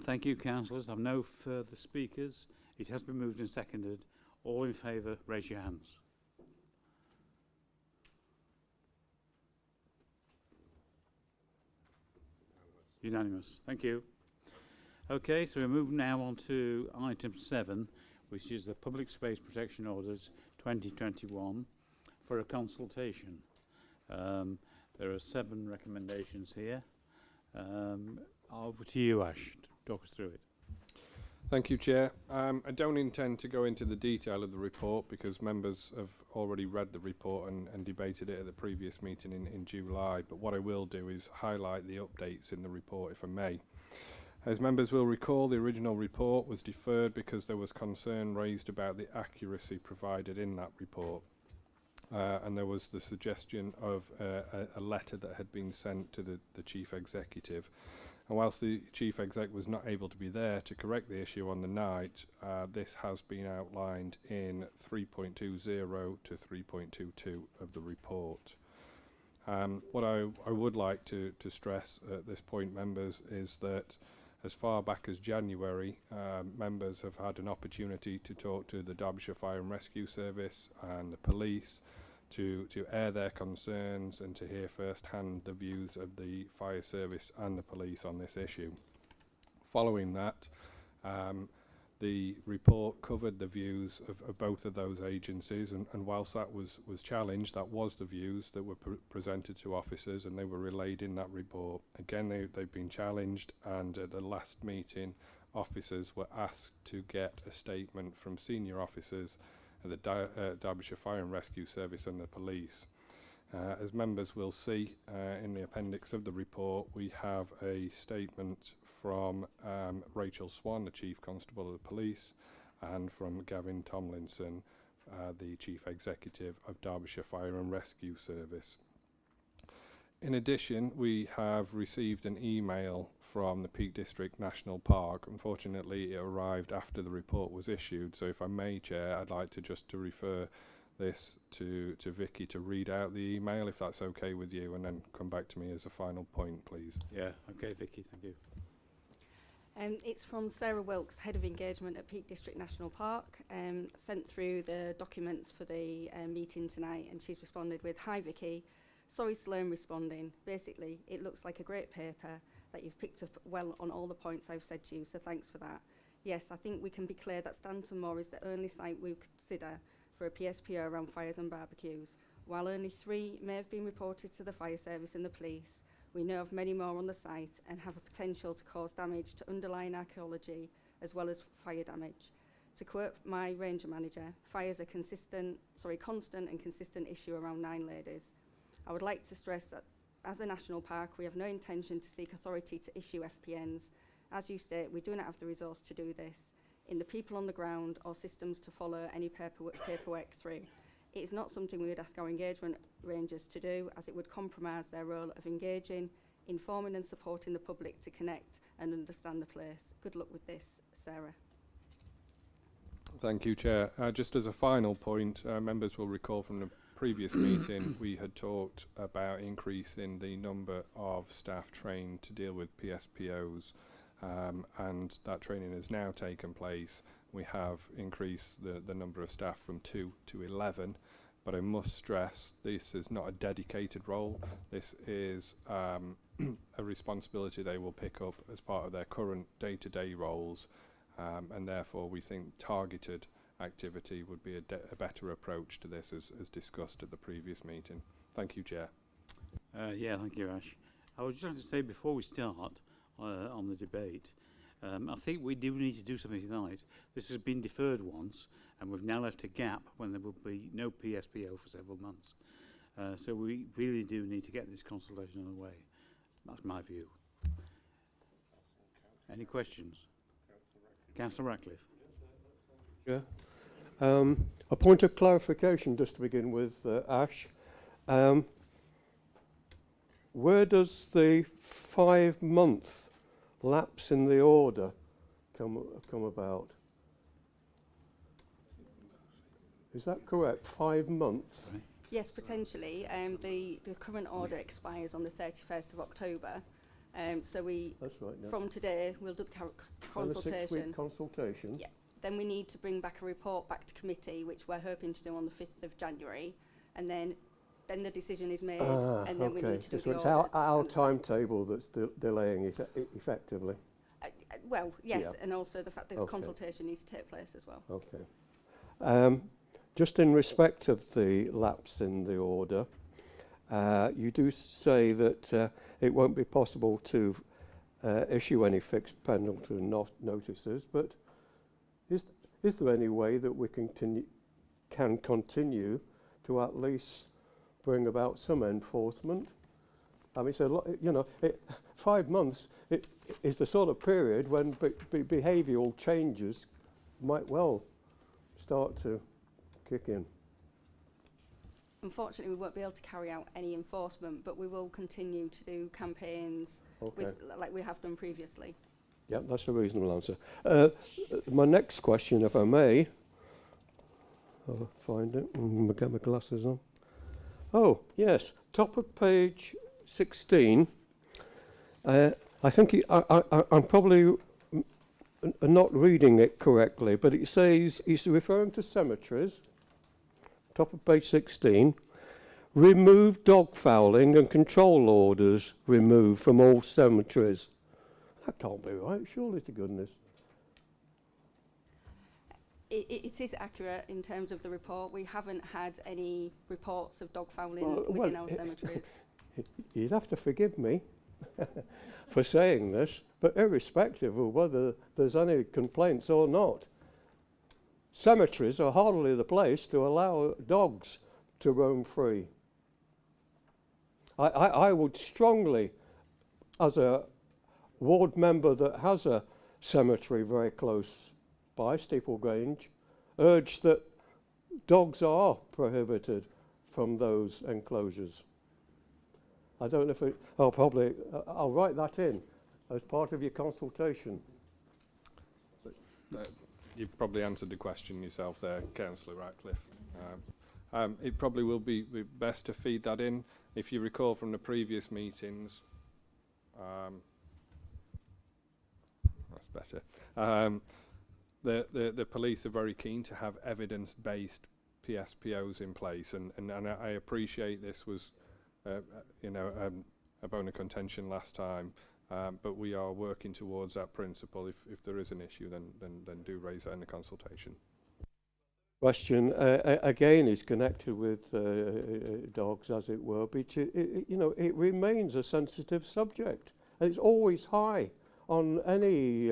Thank you, councillors. I have no further speakers. It has been moved and seconded. All in favour, raise your hands. Unanimous. Thank you. Okay, so we move now on to item 7, which is the Public Space Protection Orders 2021 for a consultation. There are 7 recommendations here. Over to you, Ash. Talk us through it. Thank you, Chair. I don't intend to go into the detail of the report because members have already read the report and debated it at the previous meeting in July, but what I will do is highlight the updates in the report, if I may. As members will recall, the original report was deferred because there was concern raised about the accuracy provided in that report. And there was the suggestion of a letter that had been sent to the Chief Executive. And whilst the Chief Exec was not able to be there to correct the issue on the night, this has been outlined in 3.20 to 3.22 of the report. What I would like to stress at this point, members, is that as far back as January, members have had an opportunity to talk to the Derbyshire Fire and Rescue Service and the police to air their concerns and to hear firsthand the views of the fire service and the police on this issue. Following that, the report covered the views of both of those agencies, and whilst that was challenged, that was the views that were presented to officers, and they were relayed in that report. Again, they've been challenged, and at the last meeting, officers were asked to get a statement from senior officers of the Derbyshire Fire and Rescue Service and the police. As members will see in the appendix of the report, we have a statement from Rachel Swan, the Chief Constable of the Police, and from Gavin Tomlinson, the Chief Executive of Derbyshire Fire and Rescue Service. In addition, we have received an email from the Peak District National Park. Unfortunately, it arrived after the report was issued, so if I may, Chair, I'd like to refer this to Vicky to read out the email, if that's okay with you, and then come back to me as a final point, please. Yeah, okay, Vicky, thank you. It's from Sarah Wilkes, Head of Engagement at Peak District National Park, sent through the documents for the meeting tonight, and she's responded with, "Hi Vicky, sorry slow in responding. Basically, it looks like a great paper that you've picked up well on all the points I've said to you, so thanks for that. Yes, I think we can be clear that Stanton Moor is the only site we would consider for a PSPO around fires and barbecues. While only 3 may have been reported to the fire service and the police, we know of many more on the site and have a potential to cause damage to underlying archaeology as well as fire damage. To quote my ranger manager, fire's a constant and consistent issue around Nine Ladies. I would like to stress that as a national park, we have no intention to seek authority to issue FPNs. As you state, we do not have the resource to do this, in the people on the ground or systems to follow any paperwork through. It is not something we would ask our engagement rangers to do, as it would compromise their role of engaging, informing and supporting the public to connect and understand the place. Good luck with this, Sarah. Thank you, Chair. Just as a final point, members will recall from the previous meeting we had talked about increasing the number of staff trained to deal with PSPOs, and that training has now taken place. We have increased the number of staff from 2 to 11, but I must stress this is not a dedicated role. This is a responsibility they will pick up as part of their current day-to-day roles, and therefore we think targeted activity would be a better approach to this, as discussed at the previous meeting. Thank you, Chair. Yeah, thank you, Ash. I was just going to say before we start on the debate, I think we do need to do something tonight. This has been deferred once, and we've now left a gap when there will be no PSPO for several months. So we really do need to get this consultation on the way. That's my view. Any questions? Councillor Ratcliffe. Yeah. A point of clarification just to begin with, Ash. Where does the 5-month lapse in the order come about? Is that correct? 5 months? Right. Yes, potentially. The current order expires on the 31st of October. So we, That's right, yeah. from today, we'll do the consultation. And a 6-week consultation? Yeah. Then we need to bring back a report back to committee, which we're hoping to do on the 5th of January. And then the decision is made, and then we need to do so the it's orders. our timetable that's delaying it effectively. Well, yes, Yeah. and also the fact that Okay. consultation needs to take place as well. Okay. Just in respect of the lapse in the order, you do say that it won't be possible to issue any fixed penalty notices, but is there any way that we can continue to at least bring about some enforcement? I mean, so, 5 months is the sort of period when behavioural changes might well start to kick in. Unfortunately, we won't be able to carry out any enforcement, but we will continue to do campaigns like we have done previously. Yeah, that's a reasonable answer. My next question, if I may, I'll find it and get my glasses on. Oh, yes, top of page 16. I think I'm probably not reading it correctly, but it says, he's referring to cemeteries, top of page 16, remove dog fouling and control orders removed from all cemeteries. That can't be right, surely to goodness. It is accurate in terms of the report. We haven't had any reports of dog fouling within our cemeteries. You'd have to forgive me for saying this, but irrespective of whether there's any complaints or not, cemeteries are hardly the place to allow dogs to roam free. I would strongly, as a ward member that has a cemetery very close by, Steeple Grange, urge that dogs are prohibited from those enclosures. I don't know if I'll write that in as part of your consultation. You've probably answered the question yourself there, Councillor Ratcliffe. It probably will be best to feed that in. If you recall from the previous meetings, that's better. The police are very keen to have evidence-based PSPOs in place, and I appreciate this was, a bone of contention last time, but we are working towards that principle. If there is an issue, then do raise that in the consultation. Question again is connected with dogs, as it were, but it remains a sensitive subject, and it's always high on any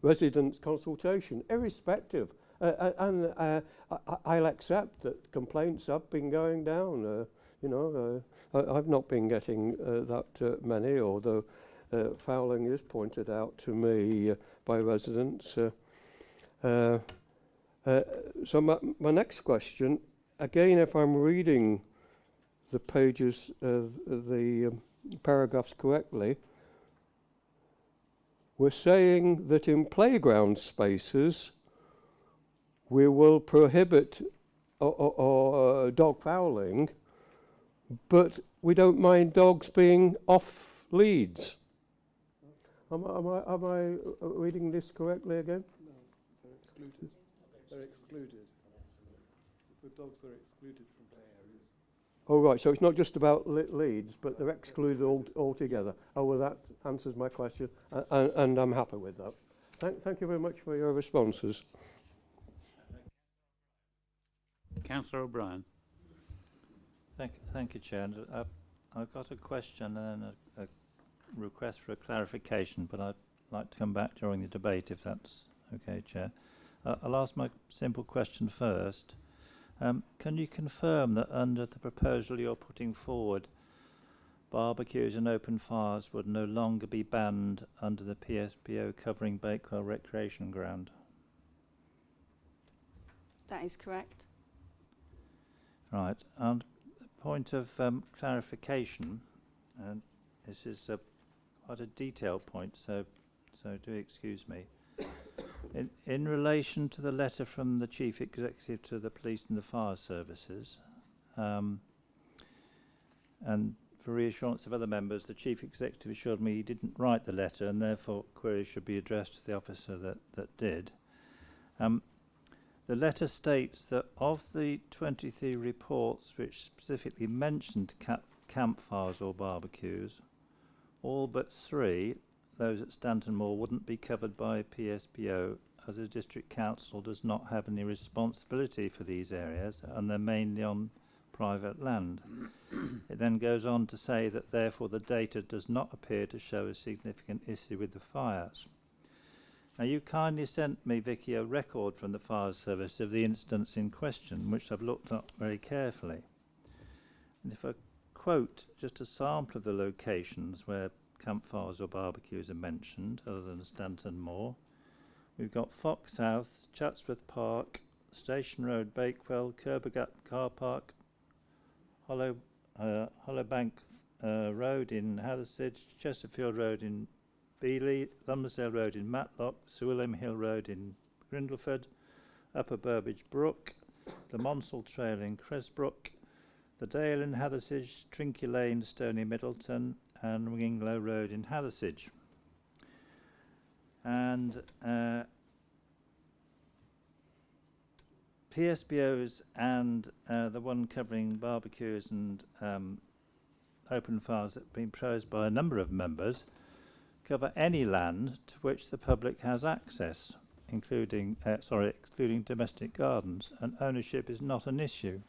residents' consultation, irrespective I'll accept that complaints have been going down. I've not been getting that many, although fouling is pointed out to me by residents. So my next question, again, if I'm reading the pages, the paragraphs correctly, we're saying that in playground spaces we will prohibit dog fouling, but we don't mind dogs being off leads. Am I reading this correctly again? No, they're excluded. They're excluded. The dogs are excluded from play areas. Oh, right, so it's not just about leads, but they're excluded altogether. Oh, well, that answers my question, and I'm happy with that. Thank you very much for your responses. Councillor O'Brien. Thank you, Chair. And, I've got a question and then a request for a clarification, but I'd like to come back during the debate if that's okay, Chair. I'll ask my simple question first. Can you confirm that under the proposal you're putting forward, barbecues and open fires would no longer be banned under the PSPO covering Bakewell Recreation Ground? That is correct. Right, and a point of clarification, and this is quite a detailed point, so do excuse me. In relation to the letter from the Chief Executive to the police and the fire services, and for reassurance of other members, the Chief Executive assured me he didn't write the letter and therefore queries should be addressed to the officer that did. The letter states that of the 23 reports which specifically mentioned campfires or barbecues, all but 3, those at Stanton Moor, wouldn't be covered by PSPO, as the District Council does not have any responsibility for these areas and they're mainly on private land. It then goes on to say that therefore the data does not appear to show a significant issue with the fires. Now, you kindly sent me, Vicky, a record from the fire service of the instance in question, which I've looked up very carefully. And if I quote just a sample of the locations where campfires or barbecues are mentioned, other than Stanton Moor, we've got Fox House, Chatsworth Park, Station Road, Bakewell, Kerbergut Car Park, Hollowbank Road in Hathersage, Chesterfield Road in Beeley, Lumbersdale Road in Matlock, Sewilham Hill Road in Grindleford, Upper Burbage Brook, the Monsell Trail in Cresbrook, the Dale in Hathersage, Trinky Lane, Stony Middleton, and Winglow Road in Hathersage. And PSPOs and the one covering barbecues and open fires that have been proposed by a number of members cover any land to which the public has access, excluding domestic gardens, and ownership is not an issue.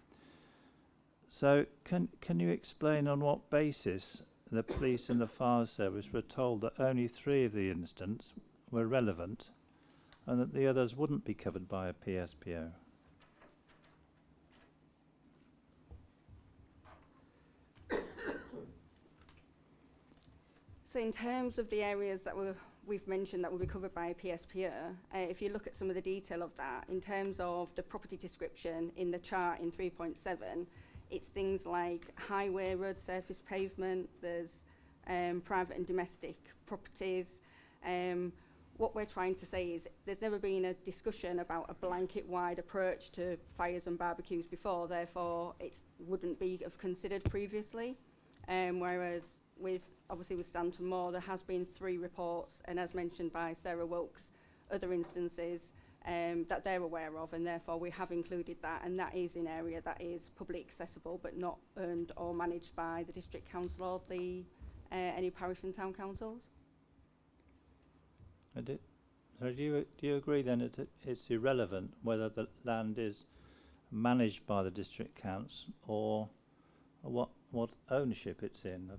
So can you explain on what basis the police and the fire service were told that only 3 of the incidents were relevant and that the others wouldn't be covered by a PSPO? So in terms of the areas that we've mentioned that will be covered by a PSPO, if you look at some of the detail of that, in terms of the property description in the chart in 3.7, it's things like highway, road surface pavement, there's private and domestic properties. What we're trying to say is there's never been a discussion about a blanket wide approach to fires and barbecues before, therefore it wouldn't be considered previously. Whereas obviously with Stanton Moor, there has been 3 reports, and as mentioned by Sarah Wilkes, other instances that they're aware of, and therefore we have included that, and that is an area that is publicly accessible but not owned or managed by the District Council or the any parish and town councils. So do you agree then that it's irrelevant whether the land is managed by the District Council or what ownership it's in?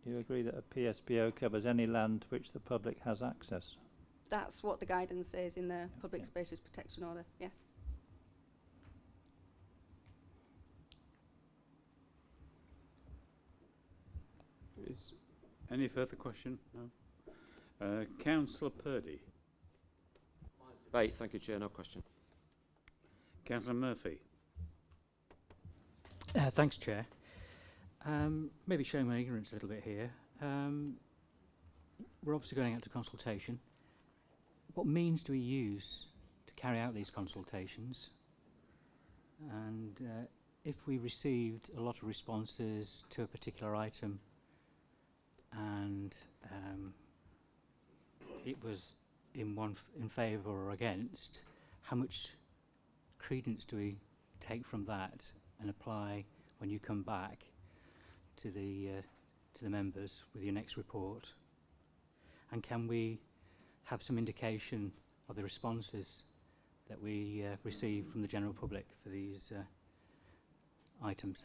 Do you agree that a PSPO covers any land to which the public has access? That's what the guidance says in the Public Spaces Protection Order, yes. Any further question? No. Councillor Purdy. Debate. Thank you, Chair. No question. Councillor Murphy. Thanks, Chair. Maybe showing my ignorance a little bit here. We're obviously going out to consultation. What means do we use to carry out these consultations? And if we received a lot of responses to a particular item and it was in favour or against, how much credence do we take from that and apply when you come back to the members with your next report? And can we have some indication of the responses that we receive from the general public for these items?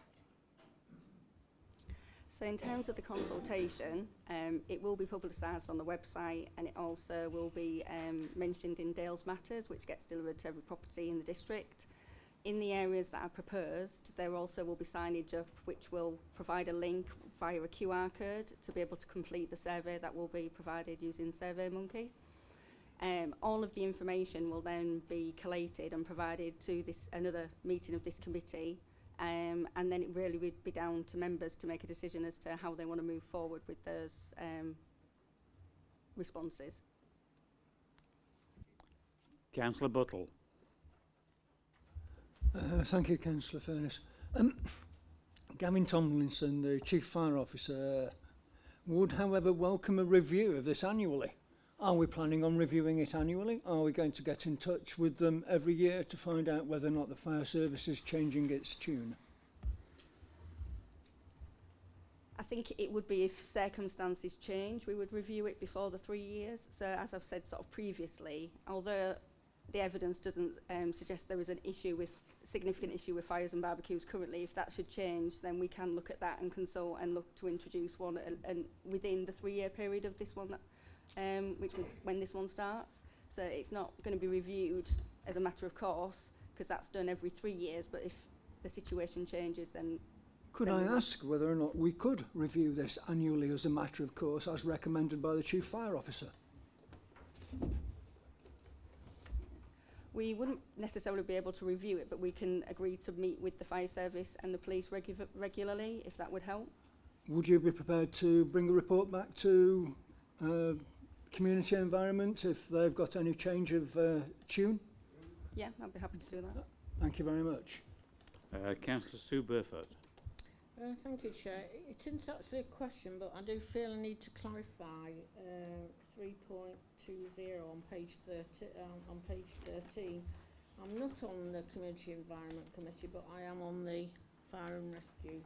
So in terms of the consultation, it will be publicised on the website, and it also will be mentioned in Dale's Matters, which gets delivered to every property in the district. In the areas that are proposed, there also will be signage up which will provide a link via a QR code to be able to complete the survey that will be provided using SurveyMonkey. All of the information will then be collated and provided to another meeting of this committee, and then it really would be down to members to make a decision as to how they want to move forward with those responses. Councillor Buttle. Thank you, Councillor Furness. Gavin Tomlinson, the Chief Fire Officer, would, however, welcome a review of this annually. Are we planning on reviewing it annually? Are we going to get in touch with them every year to find out whether or not the fire service is changing its tune? I think it would be if circumstances change, we would review it before the 3 years. So as I've said sort of previously, although the evidence doesn't suggest there is an issue with significant issue with fires and barbecues currently, if that should change, then we can look at that and consult and look to introduce one and within the 3 year period of this one, when this one starts. So it's not going to be reviewed as a matter of course, because that's done every 3 years, but if the situation changes, then... Could I ask whether or not we could review this annually as a matter of course, as recommended by the Chief Fire Officer? We wouldn't necessarily be able to review it, but we can agree to meet with the fire service and the police regularly, if that would help. Would you be prepared to bring a report back to community environment if they've got any change of tune? Yeah, I'd be happy to do that. Thank you very much. Councillor Sue Burford. Thank you, Chair. It isn't actually a question, but I do feel I need to clarify 3.20 on page 13. I'm not on the Community Environment Committee, but I am on the Fire and Rescue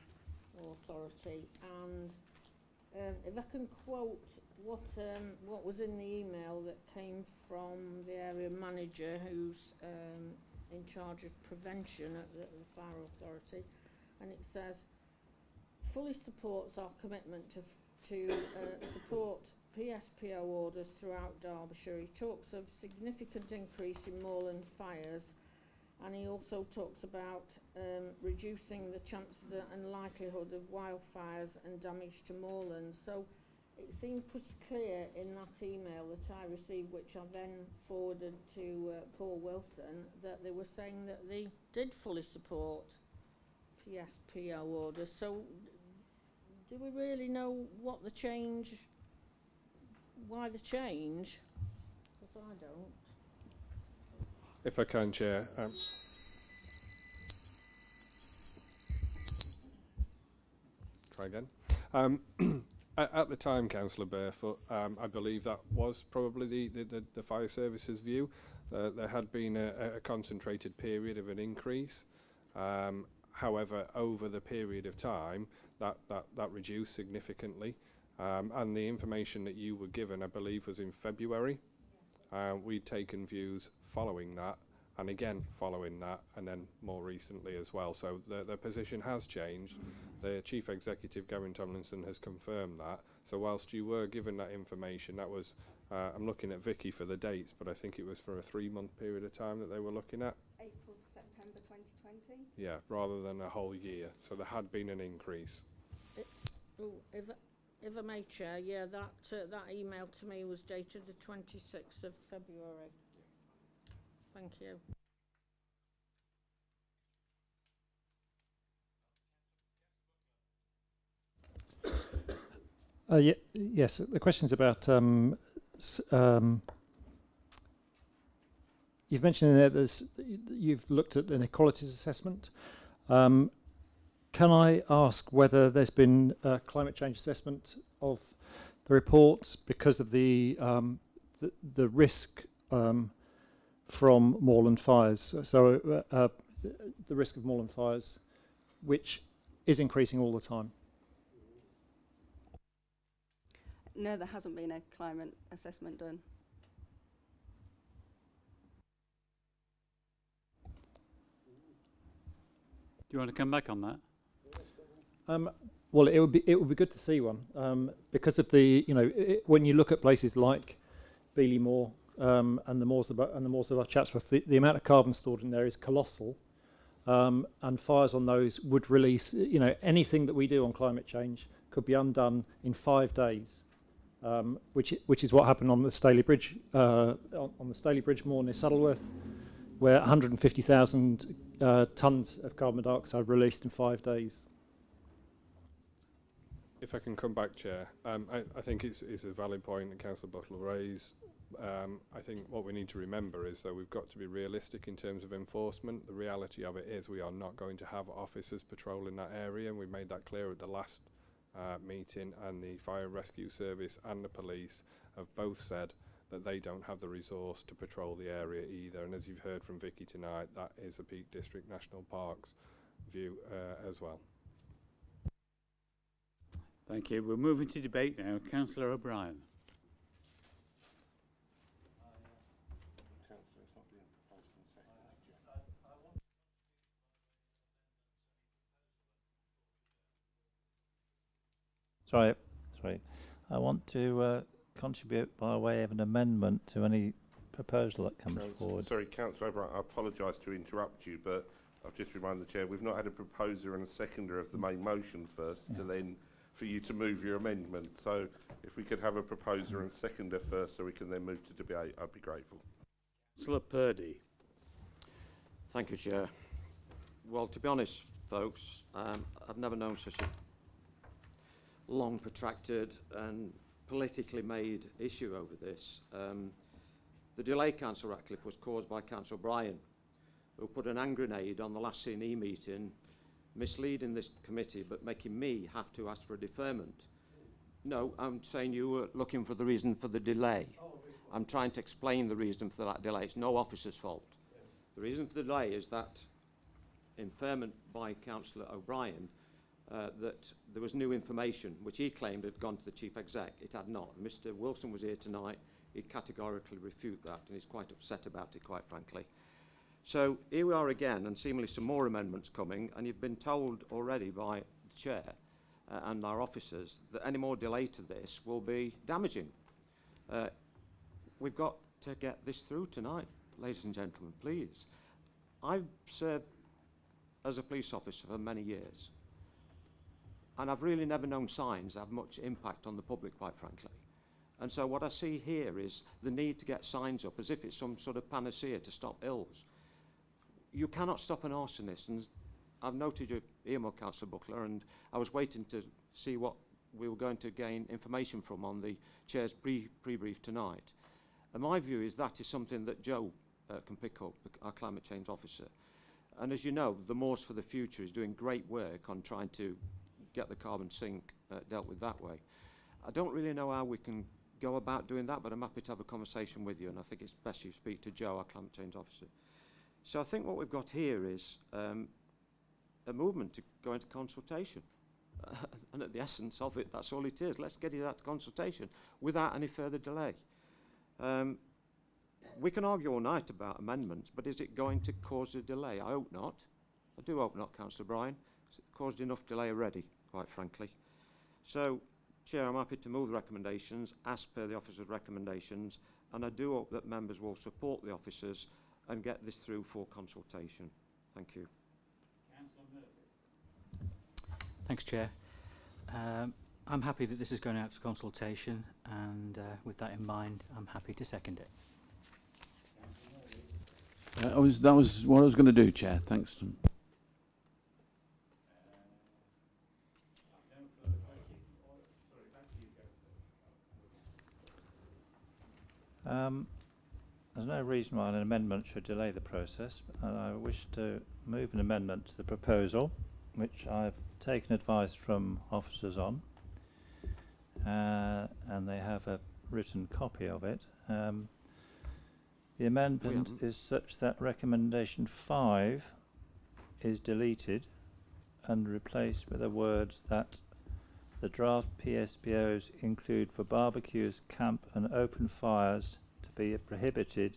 Authority. And if I can quote what was in the email that came from the area manager who's in charge of prevention at the Fire Authority, and it says, fully supports our commitment to support PSPO orders throughout Derbyshire. He talks of significant increase in moorland fires, and he also talks about reducing the chances and likelihood of wildfires and damage to moorland. So it seemed pretty clear in that email that I received, which I then forwarded to Paul Wilson, that they were saying that they did fully support PSPO orders. So do we really know what the change, why the change? Because I don't. If I can, Chair. Try again. At the time, Councillor Barefoot, I believe that was probably the fire service's view. There had been a concentrated period of an increase. However, over the period of time, that reduced significantly. And the information that you were given, I believe, was in February. We'd taken views following that, and again following that, and then more recently as well. So the position has changed. The Chief Executive, Gavin Tomlinson, has confirmed that. So whilst you were given that information, that was, I'm looking at Vicky for the dates, but I think it was for a 3-month period of time that they were looking at. April to September 2020? Yeah, rather than a whole year. So there had been an increase. If I may, Chair, yeah, that email to me was dated the 26th of February. Thank you. Yes, the question's about you've mentioned in there that you've looked at an equalities assessment. Can I ask whether there's been a climate change assessment of the reports because of the risk from moorland fires? So the risk of moorland fires, which is increasing all the time. No, there hasn't been a climate assessment done. Do you want to come back on that? Well, it would be good to see one because of the when you look at places like Beeley Moor and the moors above Chatsworth, the amount of carbon stored in there is colossal, and fires on those would release anything that we do on climate change could be undone in 5 days, which is what happened on the Staley Bridge on the Staley Bridge Moor near Saddleworth, where 150,000 tons of carbon dioxide released in 5 days. If I can come back, Chair, I think it's a valid point that Councillor Butler raised. I think what we need to remember is that we've got to be realistic in terms of enforcement. The reality of it is we are not going to have officers patrolling that area, and we made that clear at the last meeting, and the Fire and Rescue Service and the police have both said that they don't have the resource to patrol the area either. And as you've heard from Vicky tonight, that is a Peak District National Parks view as well. Thank you. We're moving to debate now. Councillor O'Brien. Sorry. I want to contribute by way of an amendment to any proposal that comes forward. Sorry, Councillor O'Brien, I apologise to interrupt you, but I've just reminded the Chair, we've not had a proposer and a seconder of the main motion first, to then for you to move your amendment. So if we could have a proposer and seconder first so we can then move to debate, I'd be grateful. Councillor Purdy. Thank you, Chair. Well, to be honest, folks, I've never known such a long, protracted and politically made issue over this. The delay, Councillor Ratcliffe, was caused by Councillor O'Brien, who put an hand grenade on the last CNE meeting, misleading this committee but making me have to ask for a deferment. No, I'm saying you were looking for the reason for the delay. I'm trying to explain the reason for that delay. It's no officer's fault. The reason for the delay is that inferment by Councillor O'Brien that there was new information which he claimed had gone to the Chief Exec. It had not. Mr. Wilson was here tonight. He categorically refuted that, and he's quite upset about it, quite frankly. So here we are again, and seemingly some more amendments coming, and you've been told already by the Chair and our officers that any more delay to this will be damaging. We've got to get this through tonight, ladies and gentlemen, please. I've served as a police officer for many years, and I've really never known signs have much impact on the public, quite frankly. And so what I see here is the need to get signs up as if it's some sort of panacea to stop ills. You cannot stop an arsonist, and I've noted your earmark, Councillor Butler, and I was waiting to see what we were going to gain information from on the Chair's pre-brief tonight. And my view is that is something that Joe can pick up, our climate change officer. And as you know, the Moors for the Future is doing great work on trying to get the carbon sink dealt with that way. I don't really know how we can go about doing that, but I'm happy to have a conversation with you, and I think it's best you speak to Joe, our climate change officer. So I think what we've got here is a movement to go into consultation. And at the essence of it, that's all it is. Let's get it out to consultation without any further delay. We can argue all night about amendments, but is it going to cause a delay? I hope not. I do hope not, Councillor Bryan. It's caused enough delay already, quite frankly. So, Chair, I'm happy to move the recommendations as per the officers' recommendations, and I do hope that members will support the officers and get this through for consultation. Thank you. Thanks, Chair. I'm happy that this is going out to consultation, and with that in mind, I'm happy to second it. That was what I was going to do, Chair. Thanks. There's no reason why an amendment should delay the process, and I wish to move an amendment to the proposal, which I've taken advice from officers on, and they have a written copy of it. The amendment is such that recommendation 5 is deleted and replaced with the words that the draft PSPOs include for barbecues, camp and open fires to be prohibited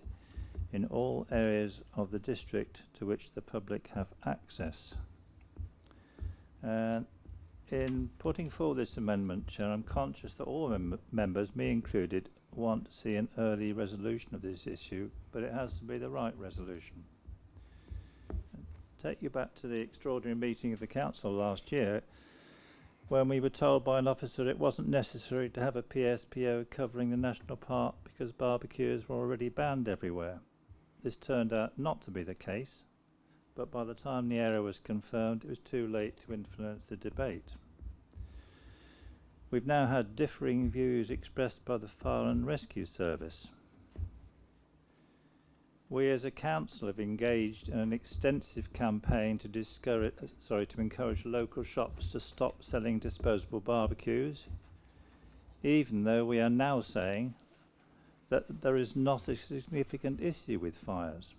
in all areas of the district to which the public have access. In putting forward this amendment, Chair, I'm conscious that all members, me included, want to see an early resolution of this issue, but it has to be the right resolution. Take you back to the extraordinary meeting of the council last year, when we were told by an officer it wasn't necessary to have a PSPO covering the national park because barbecues were already banned everywhere. This turned out not to be the case, but by the time the error was confirmed, it was too late to influence the debate. We've now had differing views expressed by the Fire and Rescue Service. We as a council have engaged in an extensive campaign to encourage local shops to stop selling disposable barbecues, even though we are now saying that there is not a significant issue with fires.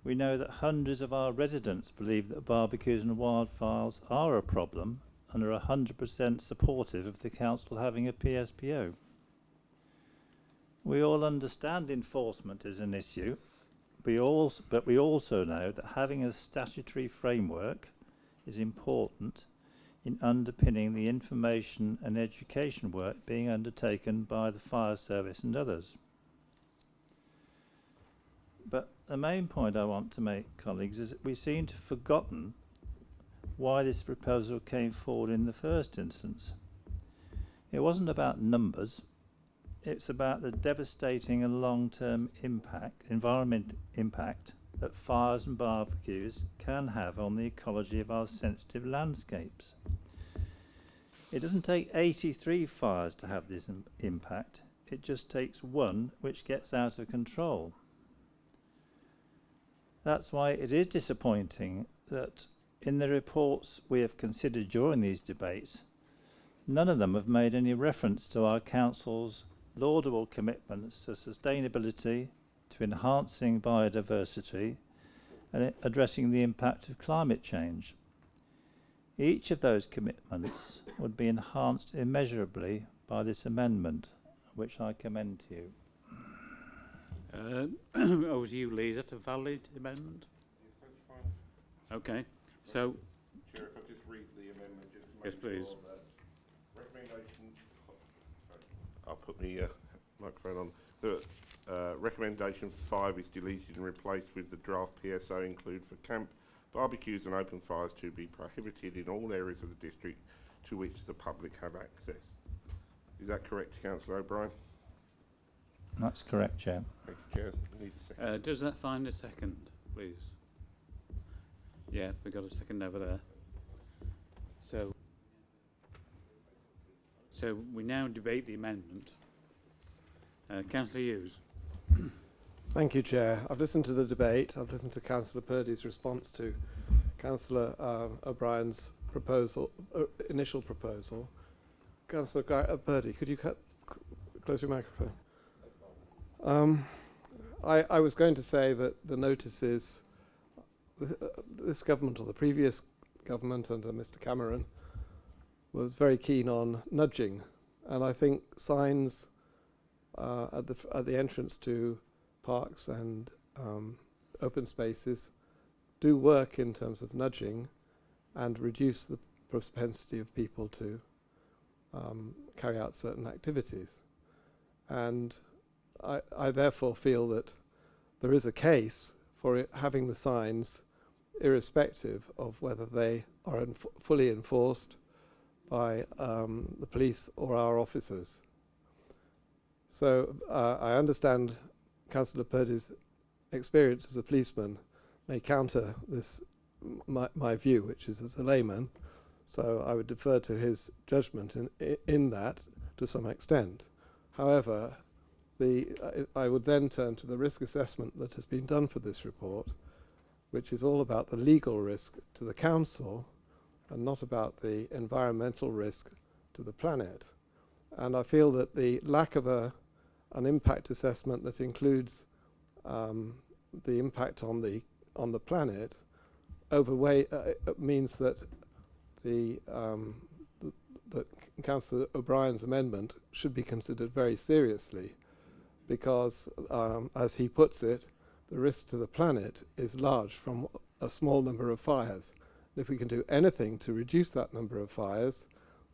We know that hundreds of our residents believe that barbecues and wildfires are a problem and are 100% supportive of the council having a PSPO. We all understand enforcement is an issue, but we also know that having a statutory framework is important in underpinning the information and education work being undertaken by the fire service and others. But the main point I want to make, colleagues, is that we seem to have forgotten why this proposal came forward in the first instance. It wasn't about numbers. It's about the devastating and long-term environment impact that fires and barbecues can have on the ecology of our sensitive landscapes. It doesn't take 83 fires to have this impact. It just takes one which gets out of control. That's why it is disappointing that in the reports we have considered during these debates, none of them have made any reference to our council's laudable commitments to sustainability, to enhancing biodiversity and addressing the impact of climate change. Each of those commitments would be enhanced immeasurably by this amendment, which I commend to you. Over to you, Lee. Is that a valid amendment? Yes, that's fine. Okay. So, Chair, if I just read the amendment, just to make yes, please. sure that recommendation. Sorry, I'll put the microphone on. The recommendation 5 is deleted and replaced with the draft PSO include for camp, barbecues and open fires to be prohibited in all areas of the district to which the public have access. Is that correct, Councillor O'Brien? That's correct, Chair. Thank you, Chair. Need a second. Does that find a second, please? Yeah, we've got a second over there. So we now debate the amendment. Councillor Hughes. Thank you, Chair. I've listened to the debate. I've listened to Councillor Purdy's response to Councillor O'Brien's proposal, initial proposal. Councillor Purdy, could you close your microphone? I was going to say that the notices, this government or the previous government under Mr. Cameron was very keen on nudging, and I think signs at the entrance to parks and open spaces do work in terms of nudging and reduce the propensity of people to carry out certain activities. And I therefore feel that there is a case for having the signs irrespective of whether they are fully enforced by the police or our officers. So I understand Councillor Purdy's experience as a policeman may counter this my view, which is as a layman. So I would defer to his judgment in that to some extent. However, I would then turn to the risk assessment that has been done for this report, which is all about the legal risk to the council and not about the environmental risk to the planet. And I feel that the lack of an impact assessment that includes the impact on the planet means that that Councillor O'Brien's amendment should be considered very seriously, because as he puts it, the risk to the planet is large from a small number of fires. And if we can do anything to reduce that number of fires,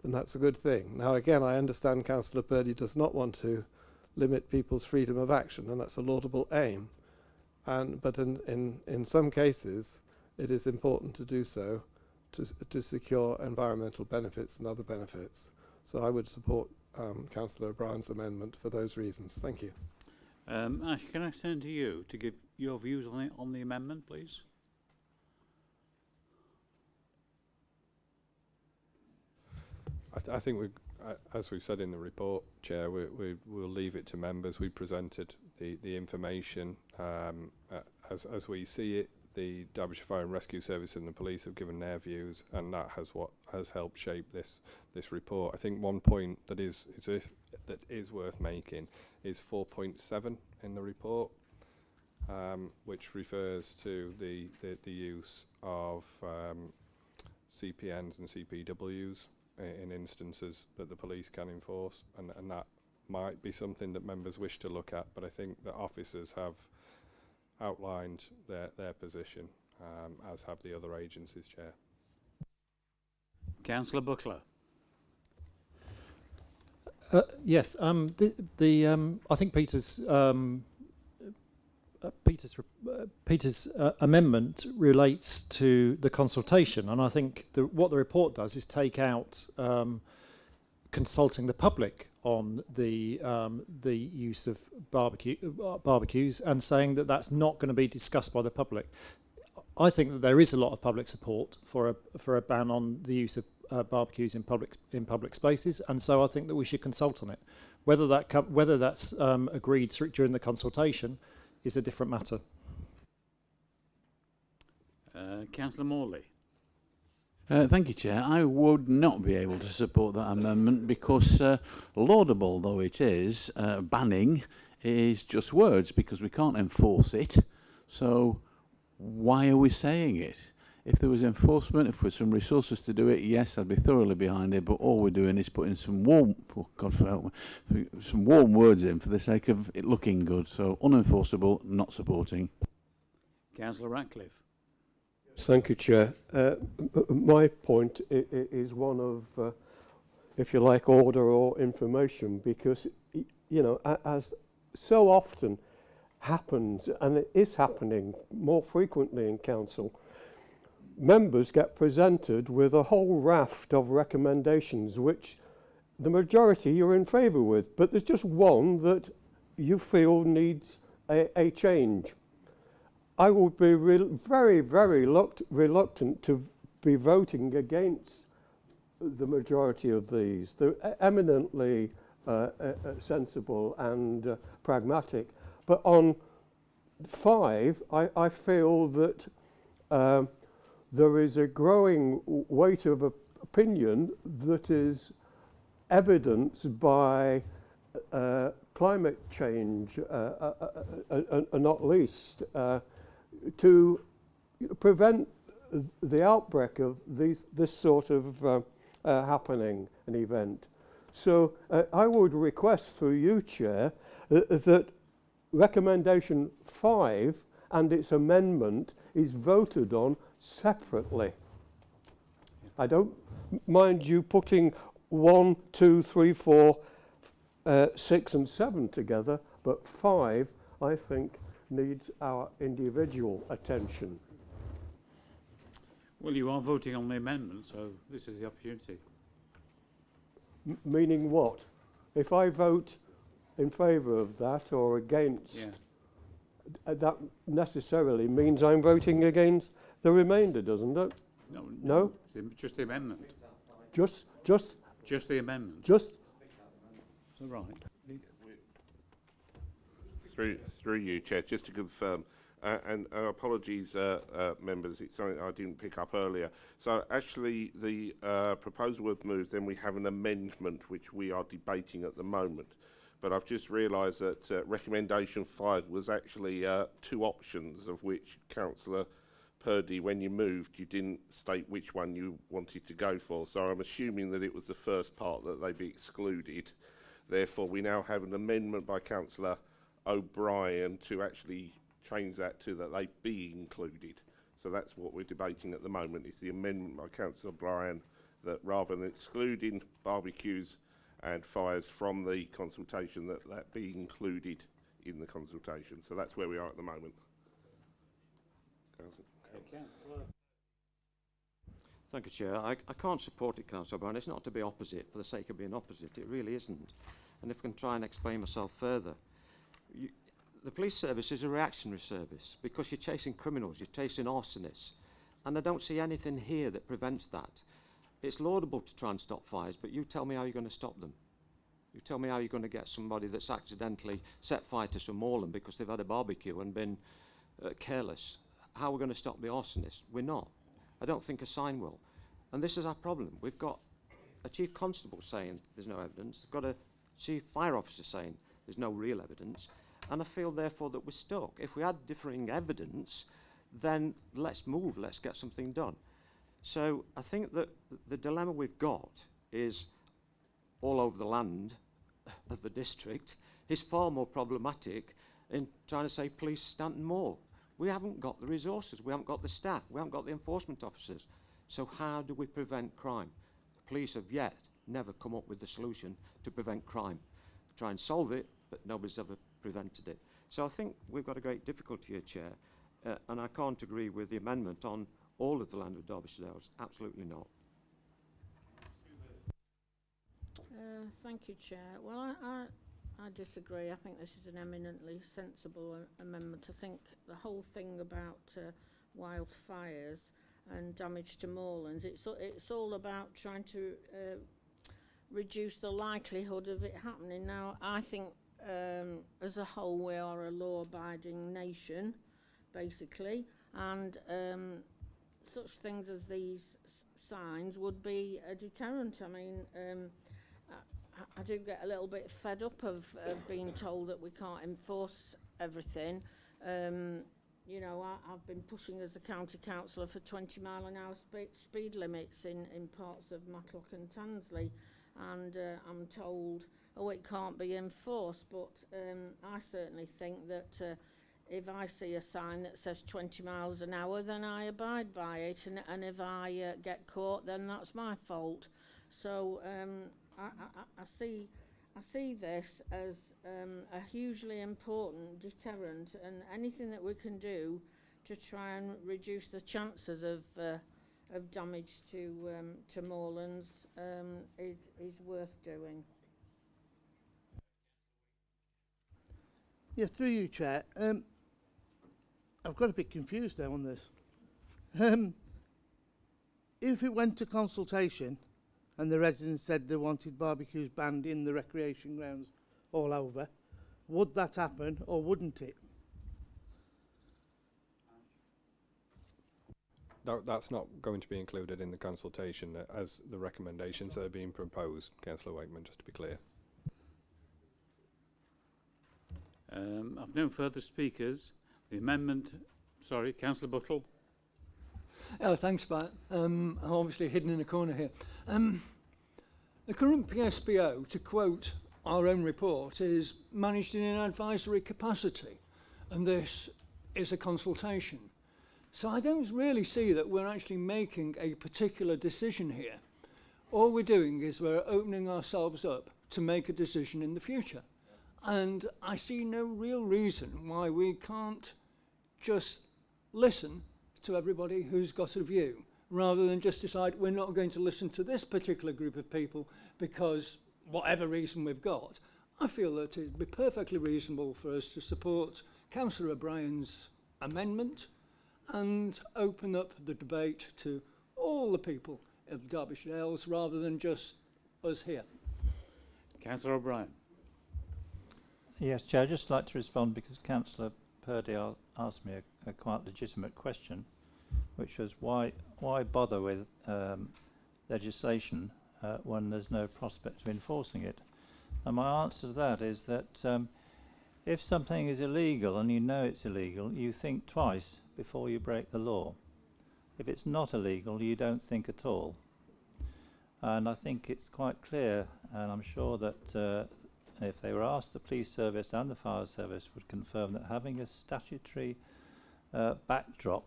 then that's a good thing. Now again, I understand Councillor Purdy does not want to limit people's freedom of action, and that's a laudable aim. But in some cases, it is important to do so to secure environmental benefits and other benefits. So I would support Councillor O'Brien's amendment for those reasons. Thank you. Ash, can I turn to you to give your views on the amendment, please? I think as we've said in the report, Chair, we'll leave it to members. We presented the information as we see it. The Derbyshire Fire and Rescue Service and the police have given their views, and that has helped shape this report. I think one point that is worth making is 4.7 in the report, which refers to the use of CPNs and CPWs in instances that the police can enforce, and that might be something that members wish to look at, but I think that officers have outlined their position, as have the other agencies, Chair. Councillor Buckler. Yes, I think Peter's amendment relates to the consultation, and I think what the report does is take out consulting the public on the use of barbecues and saying that that's not going to be discussed by the public. I think that there is a lot of public support for a ban on the use of barbecues in public spaces, and so I think that we should consult on it. Whether that's agreed during the consultation is a different matter. Councillor Morley. Thank you, Chair. I would not be able to support that amendment because, laudable though it is, banning is just words because we can't enforce it. So why are we saying it? If there was enforcement, if there were some resources to do it, yes, I'd be thoroughly behind it. But all we're doing is putting some warm, some warm words in for the sake of it looking good. So unenforceable, not supporting. Councillor Ratcliffe. Thank you, Chair. My point is one of, if you like, order or information, because, you know, as so often happens, and it is happening more frequently in council, members get presented with a whole raft of recommendations which the majority you're in favour with, but there's just one that you feel needs a change. I would be very, very reluctant to be voting against the majority of these. They're eminently sensible and pragmatic. But on 5, I feel that there is a growing weight of opinion that is evidenced by climate change, not least, to prevent the outbreak of this sort of happening, an event. So I would request through you, Chair, that recommendation 5 and its amendment is voted on separately. I don't mind you putting 1, 2, 3, 4, 6 and 7 together, but 5, I think, needs our individual attention. Well, you are voting on the amendment, so this is the opportunity. Meaning what? If I vote in favour of that or against, that necessarily means I'm voting against the remainder, doesn't it? No? Just the amendment. Just the amendment. Just. Right. Through you, Chair, just to confirm, and apologies, members, it's something I didn't pick up earlier. So actually, the proposal was moved, then we have an amendment which we are debating at the moment. But I've just realised that recommendation 5 was actually 2 options, of which Councillor Purdy, when you moved, you didn't state which one you wanted to go for. So I'm assuming that it was the first part that they be excluded. Therefore, we now have an amendment by Councillor O'Brien to actually change that to that they be included. So that's what we're debating at the moment, is the amendment by Councillor O'Brien that rather than excluding barbecues and fires from the consultation, that be included in the consultation. So that's where we are at the moment. Thank you, Chair. I can't support it, Councillor O'Brien. It's not to be opposite for the sake of being opposite. It really isn't. And if I can try and explain myself further. The police service is a reactionary service because you're chasing criminals, you're chasing arsonists. And I don't see anything here that prevents that. It's laudable to try and stop fires, but you tell me how you're going to stop them. You tell me how you're going to get somebody that's accidentally set fire to some moorland because they've had a barbecue and been careless. How are we going to stop the arsonists? We're not. I don't think a sign will. And this is our problem. We've got a chief constable saying there's no evidence. We've got a chief fire officer saying there's no real evidence. And I feel, therefore, that we're stuck. If we had differing evidence, then let's move, let's get something done. So I think that the dilemma we've got is all over the land of the district is far more problematic in trying to say police Stanton Moor. We haven't got the resources, we haven't got the staff, we haven't got the enforcement officers. So how do we prevent crime? The police have yet never come up with the solution to prevent crime. Try and solve it, but nobody's ever prevented it. So I think we've got a great difficulty here, Chair, and I can't agree with the amendment on all of the land of Derbyshire Dales. Absolutely not. Thank you, Chair. Well, I disagree. I think this is an eminently sensible amendment. I think the whole thing about wildfires and damage to moorlands, it's all about trying to reduce the likelihood of it happening. Now, I think as a whole we are a law-abiding nation, basically, and such things as these signs would be a deterrent. I mean, I do get a little bit fed up of being told that we can't enforce everything. You know, I've been pushing as a county councillor for 20-mile-an-hour speed limits in parts of Matlock and Tansley, and I'm told, oh, it can't be enforced, but I certainly think that if I see a sign that says 20 miles an hour, then I abide by it, and if I get caught, then that's my fault. So I see this as a hugely important deterrent, and anything that we can do to try and reduce the chances of damage to moorlands is worth doing. Yeah, through you, Chair. I've got a bit confused now on this. If it went to consultation and the residents said they wanted barbecues banned in the recreation grounds all over, would that happen or wouldn't it? That's not going to be included in the consultation as the recommendations that are being proposed, Councillor Wakeman, just to be clear. I've no further speakers. The amendment, sorry, Councillor Buttle. Oh, thanks, Pat. I'm obviously hidden in a corner here. The current PSPO, to quote our own report, is managed in an advisory capacity, and this is a consultation. So I don't really see that we're actually making a particular decision here. All we're doing is we're opening ourselves up to make a decision in the future. And I see no real reason why we can't just listen to everybody who's got a view rather than just decide we're not going to listen to this particular group of people because whatever reason we've got. I feel that it'd be perfectly reasonable for us to support Councillor O'Brien's amendment and open up the debate to all the people of the Derbyshire Dales rather than just us here. Councillor O'Brien. Yes, Chair, I'd just like to respond because Councillor Purdy asked me a quite legitimate question, which was why bother with legislation when there's no prospect of enforcing it? And my answer to that is that if something is illegal and you know it's illegal, you think twice before you break the law. If it's not illegal, you don't think at all. And I think it's quite clear, and I'm sure that if they were asked, the police service and the fire service would confirm that having a statutory backdrop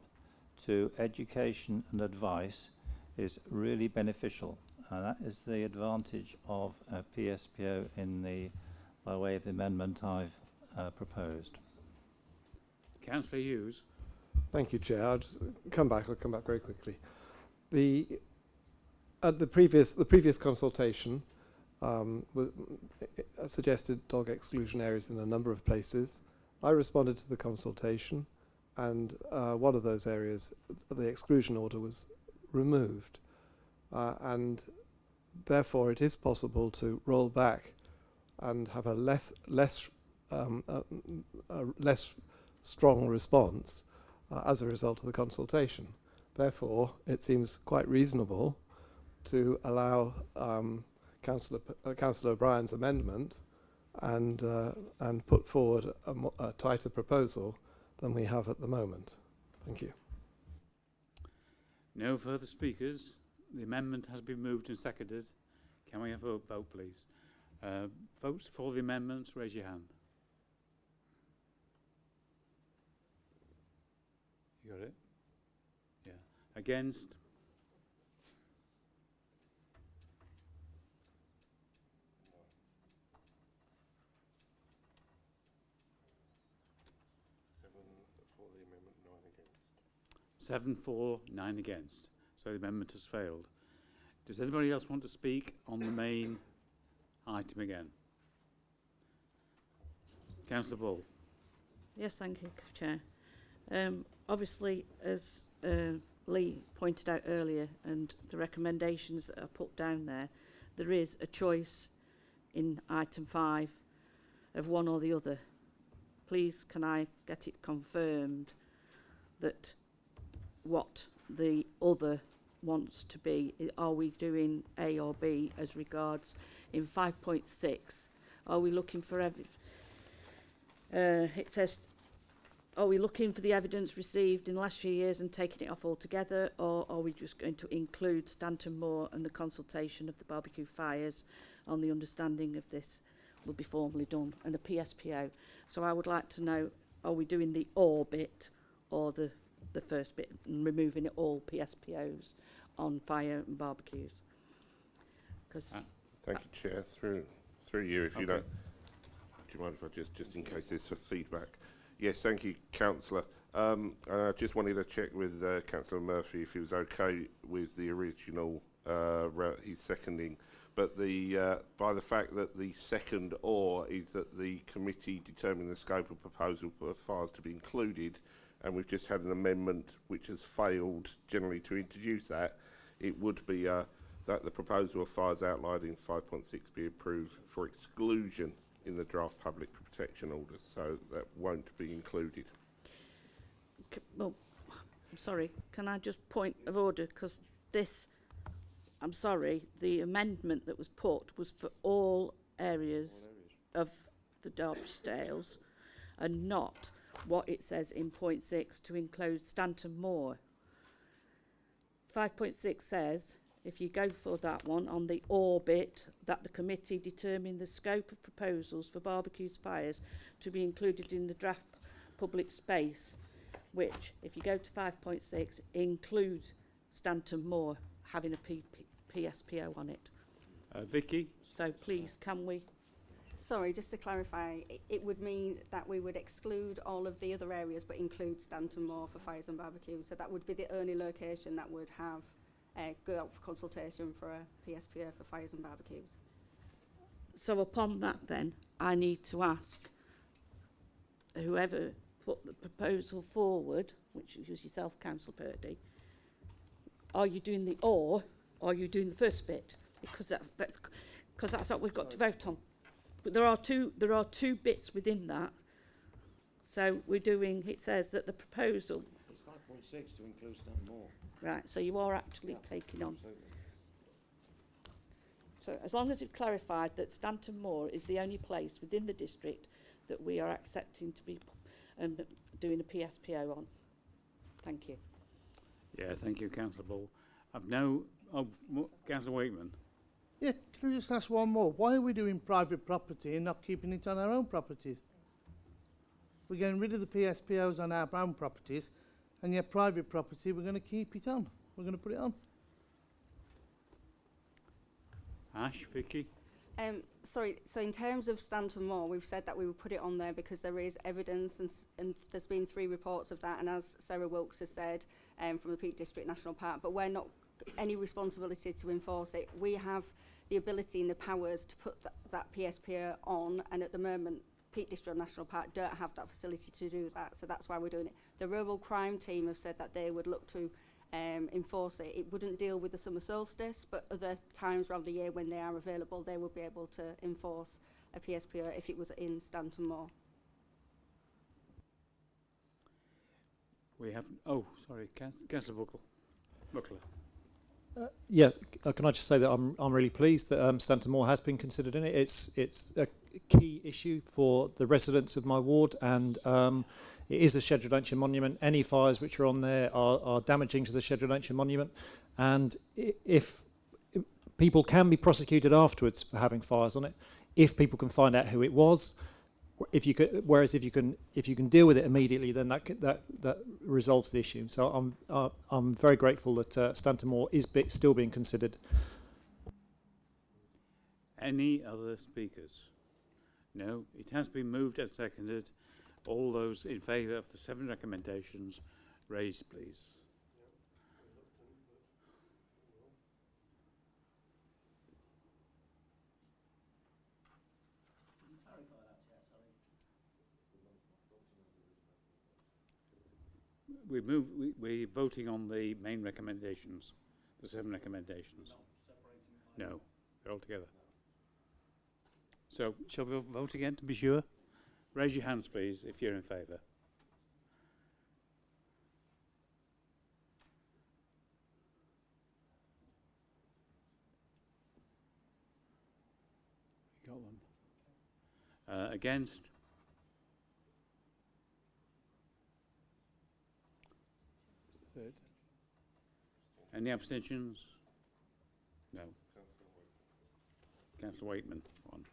to education and advice is really beneficial. And that is the advantage of a PSPO by way of the amendment I've proposed. Councillor Hughes. Thank you, Chair. I'll come back very quickly. At the previous consultation suggested dog exclusion areas in a number of places. I responded to the consultation, and one of those areas, the exclusion order was removed, and therefore it is possible to roll back and have a less strong response as a result of the consultation. Therefore, it seems quite reasonable to allow Councillor O'Brien's amendment and put forward a tighter proposal than we have at the moment. Thank you. No further speakers. The amendment has been moved and seconded. Can we have a vote, please? Votes for the amendments, raise your hand. You got it? Yeah. Against? Seven for, 9 against. So the amendment has failed. Does anybody else want to speak on the main item again? Councillor Bull. Yes, thank you, Chair. Obviously, as Lee pointed out earlier, and the recommendations that are put down there is a choice in item 5 of one or the other. Please, can I get it confirmed that what the other wants to be? Are we doing A or B as regards in 5.6? Are we looking for it says, are we looking for the evidence received in the last few years and taking it off altogether, or are we just going to include Stanton Moor and the consultation of the barbecue fires on the understanding of this will be formally done, and a PSPO? So I would like to know, are we doing the or bit or the first bit and removing it all PSPOs on fire and barbecues? Because thank you, Chair. Through you, if you don't. Do you mind if I just in case there's some feedback? Yes, thank you, Councillor. I just wanted to check with Councillor Murphy if he was okay with the original he's seconding, but by the fact that the second or is that the committee determine the scope of proposal for fires to be included, and we've just had an amendment which has failed generally to introduce that, it would be that the proposal of fires outlined in 5.6 be approved for exclusion in the draft public protection orders, so that won't be included. well, I'm sorry, can I just point of order, because this, I'm sorry, the amendment that was put was for all areas of the Derbyshire Dales and not what it says in point 6 to include Stanton Moor. 5.6 says, if you go for that one, on the or bit, that the committee determine the scope of proposals for barbecues fires to be included in the draft public space, which, if you go to 5.6, include Stanton Moor having a PSPO on it. Vicky? So please, can we Sorry, just to clarify, it would mean that we would exclude all of the other areas but include Stanton Moor for fires and barbecues. So that would be the only location that would have go out for consultation for a PSPO for fires and barbecues. So upon that then, I need to ask whoever put the proposal forward, which was yourself, Councillor Purdy, are you doing the or are you doing the first bit? Because that's what we've got to vote on. But there are two bits within that. So we're doing, it says that the proposal... It's 5.6 to include Stanton Moor. Right, so you are actually taking on... Absolutely. So as long as you've clarified that Stanton Moor is the only place within the district that we are accepting to be doing a PSPO on. Thank you. Yeah, thank you, Councillor Ball. I've no... Oh, Councillor Wakeman. Yeah, can I just ask one more? Why are we doing private property and not keeping it on our own properties? We're getting rid of the PSPOs on our own properties, and yet private property, we're going to keep it on. We're going to put it on. Ash, Vicky? Sorry, so in terms of Stanton Moor, we've said that we would put it on there because there is evidence, and there's been 3 reports of that, and as Sarah Wilkes has said, from the Peak District National Park, but we're not any responsibility to enforce it. We have the ability and the powers to put that PSPO on, and at the moment, Peak District National Park don't have that facility to do that, so that's why we're doing it. The rural crime team have said that they would look to enforce it. It wouldn't deal with the summer solstice, but other times around the year when they are available, they would be able to enforce a PSPO if it was in Stanton Moor. We have... Oh, sorry, Councillor Buckler. Yeah, can I just say that I'm really pleased that Stanton Moor has been considered in it. It's a key issue for the residents of my ward, and it is a scheduled ancient monument. Any fires which are on there are damaging to the scheduled ancient monument, and if people can be prosecuted afterwards for having fires on it, if people can find out who it was. If you could, whereas if you can deal with it immediately, then that resolves the issue. So I'm very grateful that Stanton Moor is still being considered. Any other speakers? No, it has been moved and seconded. All those in favour of the 7 recommendations, raise please. We're voting on the main recommendations, the 7 recommendations. No, they're all together. So, shall we vote again to be sure? Raise your hands, please, if you're in favour. You got them. Against? Third. Any abstentions? No. Councillor Wakeman, 1.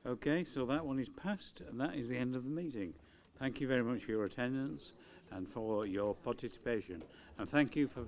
Okay, so that one is passed, and that is the end of the meeting. Thank you very much for your attendance and for your participation, and thank you for